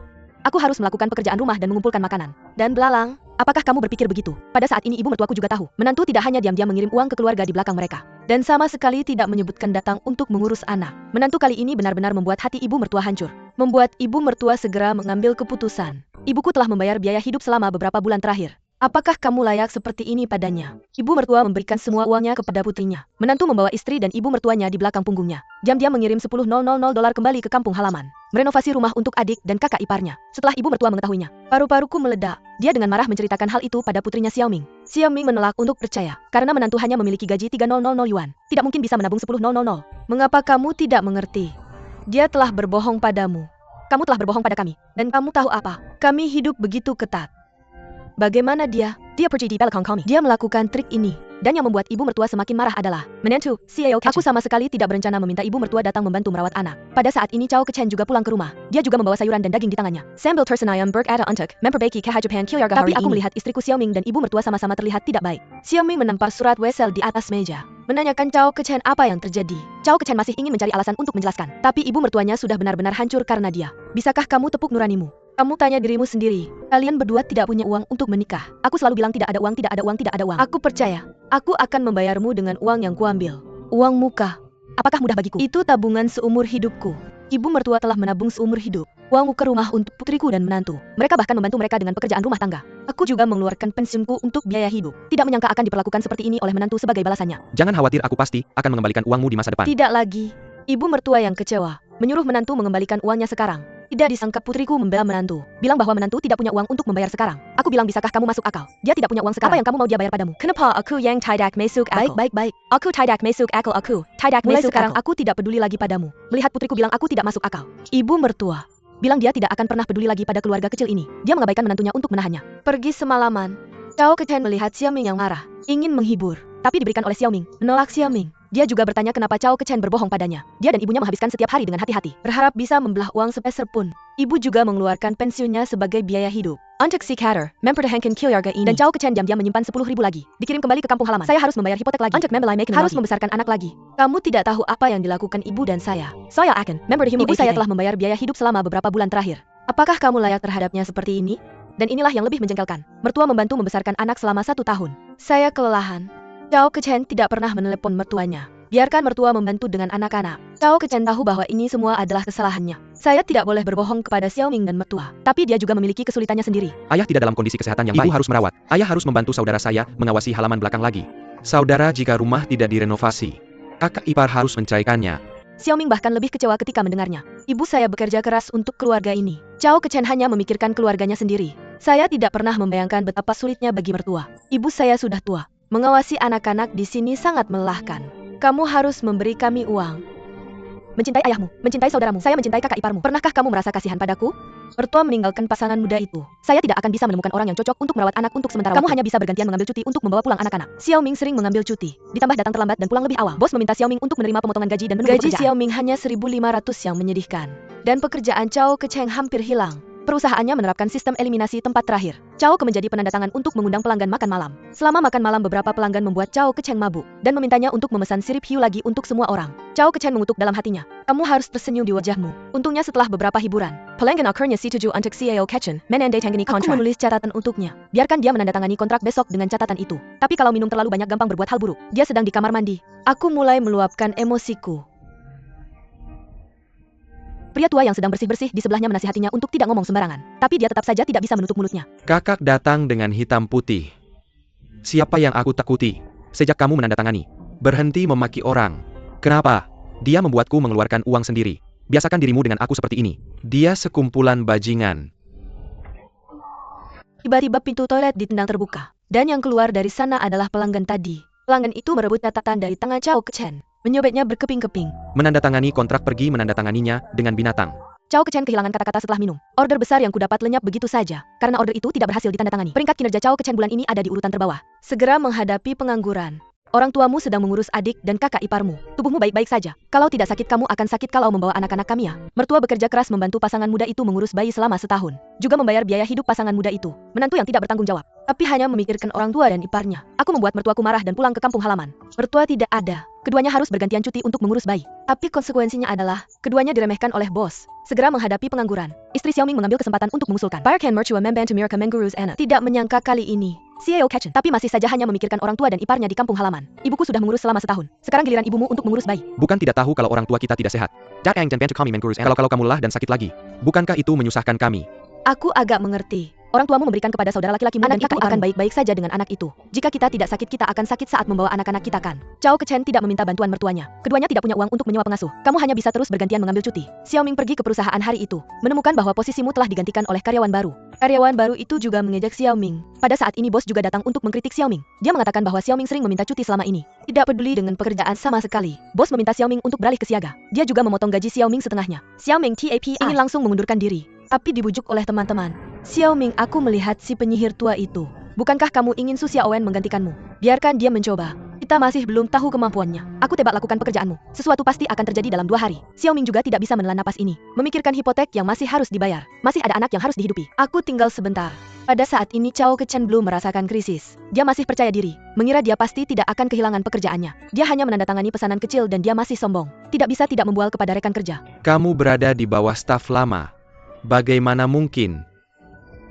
Aku harus melakukan pekerjaan rumah dan mengumpulkan makanan. Dan belalang, apakah kamu berpikir begitu? Pada saat ini ibu mertuaku juga tahu, menantu tidak hanya diam-diam mengirim uang ke keluarga di belakang mereka. Dan sama sekali tidak menyebutkan datang untuk mengurus anak. Menantu kali ini benar-benar membuat hati ibu mertua hancur. Membuat ibu mertua segera mengambil keputusan. Ibuku telah membayar biaya hidup selama beberapa bulan terakhir. Apakah kamu layak seperti ini padanya? Ibu mertua memberikan semua uangnya kepada putrinya. Menantu membawa istri dan ibu mertuanya di belakang punggungnya. Diam-diam mengirim 10.000 dolar kembali ke kampung halaman. Merenovasi rumah untuk adik dan kakak iparnya. Setelah ibu mertua mengetahuinya, paru-paruku meledak. Dia dengan marah menceritakan hal itu pada putrinya Xiaoming. Xiaoming menolak untuk percaya, karena menantu hanya memiliki gaji 3.000 yuan. Tidak mungkin bisa menabung 10.000. Mengapa kamu tidak mengerti? Dia telah berbohong padamu. Kamu telah berbohong pada kami. Dan kamu tahu apa? Kami hidup begitu ketat. Bagaimana dia? Dia pergi di belakang kami. Dia melakukan trik ini. Dan yang membuat ibu mertua semakin marah adalah menantu, CEO Ketchen. Aku sama sekali tidak berencana meminta ibu mertua datang membantu merawat anak. Pada saat ini Chow Ketchen juga pulang ke rumah. Dia juga membawa sayuran dan daging di tangannya. Sambil tersenyum berkata untuk memperbaiki kehidupan keluarga hari ini. Tapi aku melihat istriku Xiaoming dan ibu mertua sama-sama terlihat tidak baik. Xiaoming menampar surat wesel di atas meja. Menanyakan Chow Ketchen apa yang terjadi. Chow Ketchen masih ingin mencari alasan untuk menjelaskan. Tapi ibu mertuanya sudah benar-benar hancur karena dia. Bisakah kamu tepuk nuranimu? Kamu tanya dirimu sendiri. Kalian berdua tidak punya uang untuk menikah. Aku selalu bilang tidak ada uang, tidak ada uang, tidak ada uang. Aku percaya. Aku akan membayarmu dengan uang yang kuambil. Uang muka. Apakah mudah bagiku? Itu tabungan seumur hidupku. Ibu mertua telah menabung seumur hidup. Uang muka rumah untuk putriku dan menantu. Mereka bahkan membantu mereka dengan pekerjaan rumah tangga. Aku juga mengeluarkan pensiunku untuk biaya hidup. Tidak menyangka akan diperlakukan seperti ini oleh menantu sebagai balasannya. Jangan khawatir, aku pasti akan mengembalikan uangmu di masa depan. Tidak lagi. Ibu mertua yang kecewa menyuruh menantu mengembalikan uangnya sekarang. Tidak disangka putriku membela menantu. Bilang bahwa menantu tidak punya uang untuk membayar sekarang. Aku bilang bisakah kamu masuk akal? Dia tidak punya uang sekarang. Apa yang kamu mau dia bayar padamu? Kenapa aku yang tidak masuk akal? Baik. Aku tidak masuk akal aku. Tidak mulai masuk sekarang akal. Aku tidak peduli lagi padamu. Melihat putriku bilang aku tidak masuk akal. Ibu mertua bilang dia tidak akan pernah peduli lagi pada keluarga kecil ini. Dia mengabaikan menantunya untuk menahannya. Pergi semalaman. Chow Ketchen melihat Xiaoming yang marah. Ingin menghibur. Tapi diberikan oleh Xiaoming. Menolak Xiaoming. Dia juga bertanya kenapa Chow Ketchen berbohong padanya. Dia dan ibunya menghabiskan setiap hari dengan hati-hati. Berharap bisa membelah uang sepeser pun. Ibu juga mengeluarkan pensiunnya sebagai biaya hidup. Untuk si Kater, mempertahankan keluarga ini. Dan Chow Ketchen diam-diam menyimpan 10.000 lagi. Dikirim kembali ke kampung halaman. Saya harus membayar hipotek lagi. Untuk membelai Megan harus membesarkan anak lagi. Kamu tidak tahu apa yang dilakukan ibu dan saya. Saya akan ibu saya telah membayar biaya hidup selama beberapa bulan terakhir. Apakah kamu layak terhadapnya seperti ini? Dan inilah yang lebih menjengkelkan. Mertua membantu membesarkan anak selama 1 tahun. Saya kelelahan. Chow Ketchen tidak pernah menelepon mertuanya. Biarkan mertua membantu dengan anak-anak. Chow Ketchen tahu bahwa ini semua adalah kesalahannya. Saya tidak boleh berbohong kepada Xiaoming dan mertua. Tapi dia juga memiliki kesulitannya sendiri. Ayah tidak dalam kondisi kesehatan yang baik. Ibu harus merawat. Ayah harus membantu saudara saya mengawasi halaman belakang lagi. Saudara jika rumah tidak direnovasi, kakak ipar harus mencaikannya. Xiaoming bahkan lebih kecewa ketika mendengarnya. Ibu saya bekerja keras untuk keluarga ini. Chow Ketchen hanya memikirkan keluarganya sendiri. Saya tidak pernah membayangkan betapa sulitnya bagi mertua. Ibu saya sudah tua. Mengawasi anak-anak di sini sangat melelahkan. Kamu harus memberi kami uang. Mencintai ayahmu, mencintai saudaramu, saya mencintai kakak iparmu. Pernahkah kamu merasa kasihan padaku? Mertua meninggalkan pasangan muda itu. Saya tidak akan bisa menemukan orang yang cocok untuk merawat anak untuk sementara waktu. Kamu hanya bisa bergantian mengambil cuti untuk membawa pulang anak-anak. Xiaoming sering mengambil cuti, ditambah datang terlambat dan pulang lebih awal. Bos meminta Xiaoming untuk menerima pemotongan gaji dan menunggu pekerjaan. Gaji Xiaoming hanya 1.500 yang menyedihkan. Dan pekerjaan Chow Ketchen hampir hilang. Perusahaannya menerapkan sistem eliminasi tempat terakhir. Chow Ke menjadi penandatangan untuk mengundang pelanggan makan malam. Selama makan malam beberapa pelanggan membuat Chow Ketchen mabuk dan memintanya untuk memesan sirip hiu lagi untuk semua orang. Chow Ketchen mengutuk dalam hatinya. Kamu harus tersenyum di wajahmu. Untungnya setelah beberapa hiburan, pelanggan akhirnya setuju untuk CEO Ketchen menandatangani kontrak. Aku menulis catatan untuknya. Biarkan dia menandatangani kontrak besok dengan catatan itu. Tapi kalau minum terlalu banyak gampang berbuat hal buruk. Dia sedang di kamar mandi. Aku mulai meluapkan emosiku. Pria tua yang sedang bersih-bersih di sebelahnya menasihatinya untuk tidak ngomong sembarangan. Tapi dia tetap saja tidak bisa menutup mulutnya. Kakak datang dengan hitam putih. Siapa yang aku takuti? Sejak kamu menandatangani. Berhenti memaki orang. Kenapa? Dia membuatku mengeluarkan uang sendiri. Biasakan dirimu dengan aku seperti ini. Dia sekumpulan bajingan. Tiba-tiba pintu toilet ditendang terbuka. Dan yang keluar dari sana adalah pelanggan tadi. Pelanggan itu merebut catatan dari tangan Chow Ketchen. Menyobeknya berkeping-keping. Menandatangani kontrak pergi menandatanganinya dengan binatang. Chow Ketchen kehilangan kata-kata setelah minum. Order besar yang kudapat lenyap begitu saja. Karena order itu tidak berhasil ditandatangani. Peringkat kinerja Chow Ketchen bulan ini ada di urutan terbawah. Segera menghadapi pengangguran. Orang tuamu sedang mengurus adik dan kakak iparmu. Tubuhmu baik-baik saja. Kalau tidak sakit kamu akan sakit kalau membawa anak-anak kami ya. Mertua bekerja keras membantu pasangan muda itu mengurus bayi selama setahun. Juga membayar biaya hidup pasangan muda itu. Menantu yang tidak bertanggung jawab. Tapi hanya memikirkan orang tua dan iparnya. Aku membuat mertuaku marah dan pulang ke kampung halaman. Mertua tidak ada. Keduanya harus bergantian cuti untuk mengurus bayi. Tapi konsekuensinya adalah, keduanya diremehkan oleh bos. Segera menghadapi pengangguran. Istri Xiaoming mengambil kesempatan untuk mengusulkan. Barkan mertua membantu Mirka mengurus anak. Tidak menyangka kali ini. CEO Ketchen, tapi masih saja hanya memikirkan orang tua dan iparnya di kampung halaman. Ibuku sudah mengurus selama setahun. Sekarang giliran ibumu untuk mengurus bayi. Bukan tidak tahu kalau orang tua kita tidak sehat. Kalau kamu lelah dan sakit lagi. Bukankah itu menyusahkan kami? Aku agak mengerti. Orang tuamu memberikan kepada saudara laki-lakimu dan ibu akan baik-baik saja dengan anak itu. Jika kita tidak sakit kita akan sakit saat membawa anak-anak kita kan. Chow Ketchen tidak meminta bantuan mertuanya. Keduanya tidak punya uang untuk menyewa pengasuh. Kamu hanya bisa terus bergantian mengambil cuti. Xiaoming pergi ke perusahaan hari itu. Menemukan bahwa posisimu telah digantikan oleh karyawan baru. Karyawan baru itu juga mengejek Xiaoming. Pada saat ini bos juga datang untuk mengkritik Xiaoming. Dia mengatakan bahwa Xiaoming sering meminta cuti selama ini. Tidak peduli dengan pekerjaan sama sekali. Bos meminta Xiaoming untuk beralih ke siaga. Dia juga memotong gaji Xiaoming setengahnya. Xiaoming ingin langsung mengundurkan diri. Tapi dibujuk oleh teman-teman. Xiao Ming, aku melihat si penyihir tua itu. Bukankah kamu ingin Su Xiaowen menggantikanmu? Biarkan dia mencoba. Kita masih belum tahu kemampuannya. Aku tebak lakukan pekerjaanmu. Sesuatu pasti akan terjadi dalam 2 hari. Xiao Ming juga tidak bisa menelan napas ini. Memikirkan hipotek yang masih harus dibayar. Masih ada anak yang harus dihidupi. Aku tinggal sebentar. Pada saat ini Chao Kechen belum merasakan krisis. Dia masih percaya diri. Mengira dia pasti tidak akan kehilangan pekerjaannya. Dia hanya menandatangani pesanan kecil dan dia masih sombong. Tidak bisa tidak membual kepada rekan kerja. Kamu berada di bawah staf lama. Bagaimana mungkin?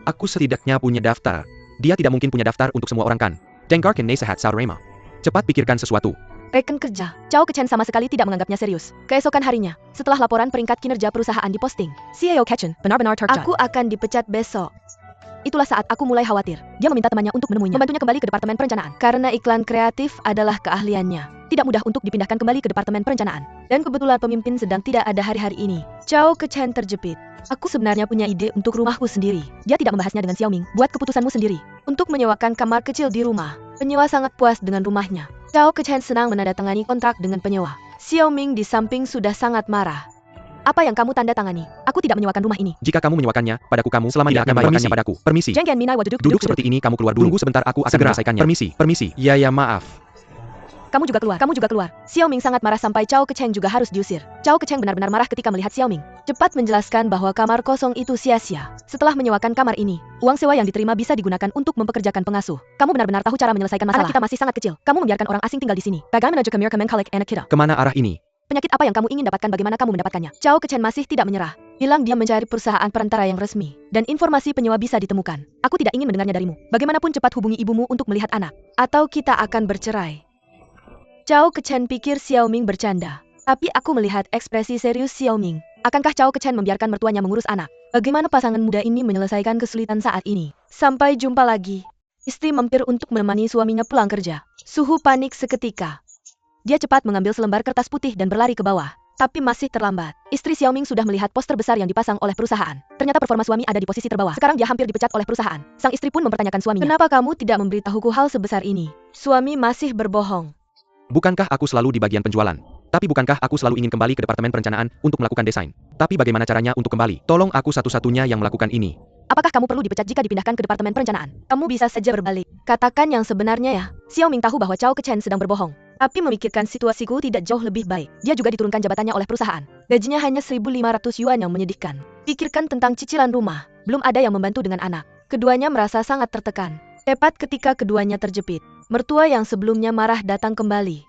Aku setidaknya punya daftar. Dia tidak mungkin punya daftar untuk semua orang kan? Dengarkan nasihat Saurema. Cepat pikirkan sesuatu. Rekan kerja, Chao Kechen sama sekali tidak menganggapnya serius. Keesokan harinya, setelah laporan peringkat kinerja perusahaan diposting, CEO Kechen benar-benar terkejut. Aku akan dipecat besok. Itulah saat aku mulai khawatir. Dia meminta temannya untuk menemuinya, membantunya kembali ke Departemen Perencanaan. Karena iklan kreatif adalah keahliannya. Tidak mudah untuk dipindahkan kembali ke Departemen Perencanaan. Dan kebetulan pemimpin sedang tidak ada hari-hari ini. Chao Kechen terjepit. Aku sebenarnya punya ide untuk rumahku sendiri. Dia tidak membahasnya dengan Xiao Ming. Buat keputusanmu sendiri. Untuk menyewakan kamar kecil di rumah. Penyewa sangat puas dengan rumahnya. Chao Kechen senang menandatangani kontrak dengan penyewa. Xiao Ming di samping sudah sangat marah. Apa yang kamu tanda tangani? Aku tidak menyewakan rumah ini. Jika kamu menyewakannya, padaku kamu selama tidak akan membayarkannya padaku. Permisi. Jenggen Minai wa duduk. Duduk seperti ini, kamu keluar dulu. Tunggu sebentar, aku akan menyelesaikannya. Permisi. Ya maaf. Kamu juga keluar. Xiao Ming sangat marah sampai Chao Kechen juga harus diusir. Chao Kechen benar-benar marah ketika melihat Xiao Ming. Cepat menjelaskan bahwa kamar kosong itu sia-sia. Setelah menyewakan kamar ini, uang sewa yang diterima bisa digunakan untuk mempekerjakan pengasuh. Kamu benar-benar tahu cara menyelesaikan masalah. Anak kita masih sangat kecil. Kamu membiarkan orang asing tinggal di sini. Bagaimana juga Kemenkalek anak kita? Kemana arah ini? Penyakit apa yang kamu ingin dapatkan, bagaimana kamu mendapatkannya? Chao Kechen masih tidak menyerah. Bilang dia mencari perusahaan perantara yang resmi. Dan informasi penyewa bisa ditemukan. Aku tidak ingin mendengarnya darimu. Bagaimanapun cepat hubungi ibumu untuk melihat anak. Atau kita akan bercerai. Chao Kechen pikir Xiao Ming bercanda. Tapi aku melihat ekspresi serius Xiao Ming. Akankah Chao Kechen membiarkan mertuanya mengurus anak? Bagaimana pasangan muda ini menyelesaikan kesulitan saat ini? Sampai jumpa lagi. Istri mampir untuk menemani suaminya pulang kerja. Suhu panik seketika. Dia cepat mengambil selembar kertas putih dan berlari ke bawah. Tapi masih terlambat. Istri Xiao Ming sudah melihat poster besar yang dipasang oleh perusahaan. Ternyata performa suami ada di posisi terbawah. Sekarang dia hampir dipecat oleh perusahaan. Sang istri pun mempertanyakan suaminya. Kenapa kamu tidak memberitahuku hal sebesar ini? Suami masih berbohong. Bukankah aku selalu di bagian penjualan? Tapi bukankah aku selalu ingin kembali ke Departemen Perencanaan untuk melakukan desain? Tapi bagaimana caranya untuk kembali? Tolong aku satu-satunya yang melakukan ini. Apakah kamu perlu dipecat jika dipindahkan ke Departemen Perencanaan? Kamu bisa saja berbalik. Katakan yang sebenarnya ya. Xiao Ming tahu bahwa Chao Kechen sedang berbohong. Tapi memikirkan situasiku tidak jauh lebih baik. Dia juga diturunkan jabatannya oleh perusahaan. Gajinya hanya 1.500 yuan yang menyedihkan. Pikirkan tentang cicilan rumah. Belum ada yang membantu dengan anak. Keduanya merasa sangat tertekan. Tepat ketika keduanya terjepit, mertua yang sebelumnya marah datang kembali.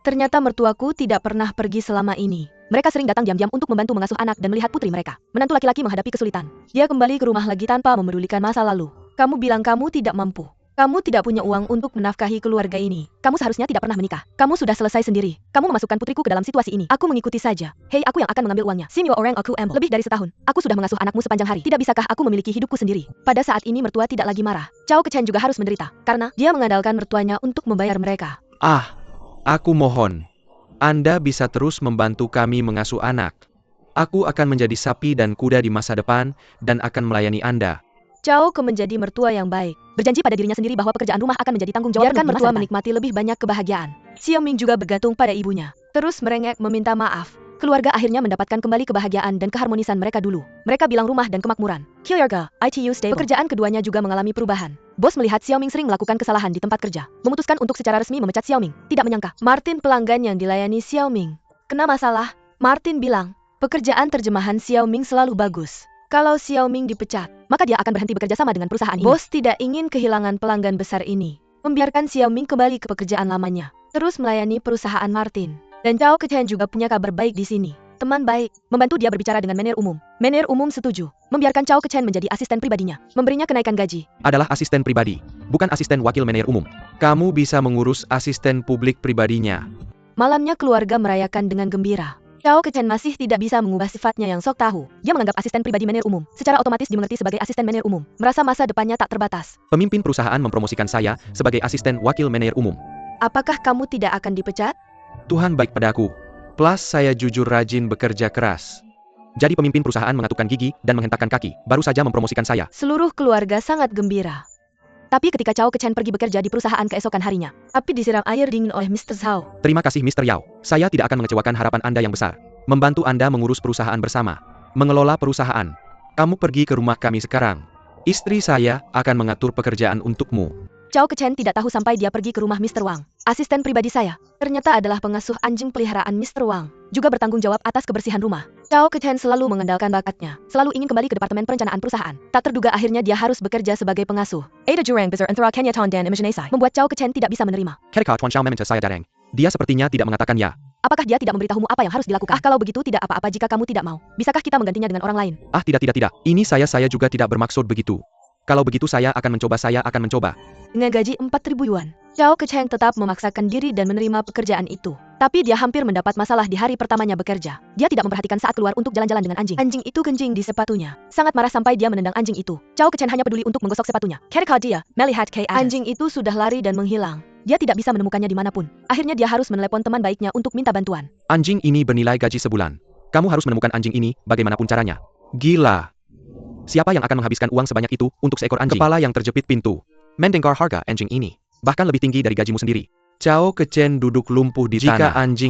Ternyata mertuaku tidak pernah pergi selama ini. Mereka sering datang diam-diam untuk membantu mengasuh anak dan melihat putri mereka. Menantu laki-laki menghadapi kesulitan. Dia kembali ke rumah lagi tanpa memedulikan masa lalu. Kamu bilang kamu tidak mampu. Kamu tidak punya uang untuk menafkahi keluarga ini. Kamu seharusnya tidak pernah menikah. Kamu sudah selesai sendiri. Kamu memasukkan putriku ke dalam situasi ini. Aku mengikuti saja. Hei, aku yang akan mengambil uangnya. Simio orang aku ambil. Lebih dari setahun. Aku sudah mengasuh anakmu sepanjang hari. Tidak bisakah aku memiliki hidupku sendiri? Pada saat ini mertua tidak lagi marah. Chao Kechen juga harus menderita. Karena dia mengandalkan mertuanya untuk membayar mereka. Aku mohon. Anda bisa terus membantu kami mengasuh anak. Aku akan menjadi sapi dan kuda di masa depan, dan akan melayani Anda. Chao Ke menjadi mertua yang baik. Berjanji pada dirinya sendiri bahwa pekerjaan rumah akan menjadi tanggung jawab. Biarkan mertua menikmati lebih banyak kebahagiaan. Xiao Ming juga bergantung pada ibunya. Terus merengek meminta maaf. Keluarga akhirnya mendapatkan kembali kebahagiaan dan keharmonisan mereka dulu. Mereka bilang rumah dan kemakmuran. Keluarga, ITU stable. Pekerjaan keduanya juga mengalami perubahan. Bos melihat Xiao Ming sering melakukan kesalahan di tempat kerja. Memutuskan untuk secara resmi memecat Xiao Ming. Tidak menyangka, Martin pelanggan yang dilayani Xiao Ming kena masalah. Martin bilang, pekerjaan terjemahan Xiao Ming selalu bagus. Kalau Xiao Ming dipecat, maka dia akan berhenti bekerja sama dengan perusahaan ini. Bos tidak ingin kehilangan pelanggan besar ini. Membiarkan Xiao Ming kembali ke pekerjaan lamanya. Terus melayani perusahaan Martin. Dan Chao Kechen juga punya kabar baik di sini. Teman baik, membantu dia berbicara dengan manajer umum. Manajer umum setuju, membiarkan Chao Kechen menjadi asisten pribadinya, memberinya kenaikan gaji. Adalah asisten pribadi, bukan asisten wakil manajer umum. Kamu bisa mengurus asisten publik pribadinya. Malamnya keluarga merayakan dengan gembira. Chao Kechen masih tidak bisa mengubah sifatnya yang sok tahu. Dia menganggap asisten pribadi manajer umum secara otomatis dimengerti sebagai asisten manajer umum. Merasa masa depannya tak terbatas. Pemimpin perusahaan mempromosikan saya sebagai asisten wakil manajer umum. Apakah kamu tidak akan dipecat? Tuhan baik padaku. Plus saya jujur rajin bekerja keras. Jadi pemimpin perusahaan mengatukkan gigi dan menghentakkan kaki. Baru saja mempromosikan saya. Seluruh keluarga sangat gembira. Tapi ketika Chao Kechen pergi bekerja di perusahaan keesokan harinya, api disiram air dingin oleh Mr. Zhao. Terima kasih Mr. Yao. Saya tidak akan mengecewakan harapan Anda yang besar. Membantu Anda mengurus perusahaan bersama. Mengelola perusahaan. Kamu pergi ke rumah kami sekarang. Istri saya akan mengatur pekerjaan untukmu. Chao Kechen tidak tahu sampai dia pergi ke rumah Mr. Wang. Asisten pribadi saya ternyata adalah pengasuh anjing peliharaan Mr. Wang, juga bertanggung jawab atas kebersihan rumah. Chao Kechen selalu mengandalkan bakatnya, selalu ingin kembali ke departemen perencanaan perusahaan. Tak terduga akhirnya dia harus bekerja sebagai pengasuh. Ada Jurang Bizar antara Kenya Ton dan Imaginasi membuat Chao Kechen tidak bisa menerima. Ketika Tuan Xiao meminta saya datang, dia sepertinya tidak mengatakan ya. Apakah dia tidak memberitahumu apa yang harus dilakukan? Kalau begitu tidak apa-apa jika kamu tidak mau. Bisakah kita menggantinya dengan orang lain? Tidak. Ini saya juga tidak bermaksud begitu. Kalau begitu saya akan mencoba. Dengan gaji 4.000 yuan, Chao Kechen tetap memaksakan diri dan menerima pekerjaan itu. Tapi dia hampir mendapat masalah di hari pertamanya bekerja. Dia tidak memperhatikan saat keluar untuk jalan-jalan dengan anjing. Anjing itu kencing di sepatunya. Sangat marah sampai dia menendang anjing itu. Chao Kechen hanya peduli untuk menggosok sepatunya. Ketika dia melihat anjing itu sudah lari dan menghilang. Dia tidak bisa menemukannya dimanapun. Akhirnya dia harus menelepon teman baiknya untuk minta bantuan. Anjing ini bernilai gaji sebulan. Kamu harus menemukan anjing ini bagaimanapun caranya. Gila. Siapa yang akan menghabiskan uang sebanyak itu untuk seekor anjing? Kepala yang terjepit pintu. Mendengar harga anjing ini bahkan lebih tinggi dari gajimu sendiri. Chao Kechen duduk lumpuh di tanah. Jika anjing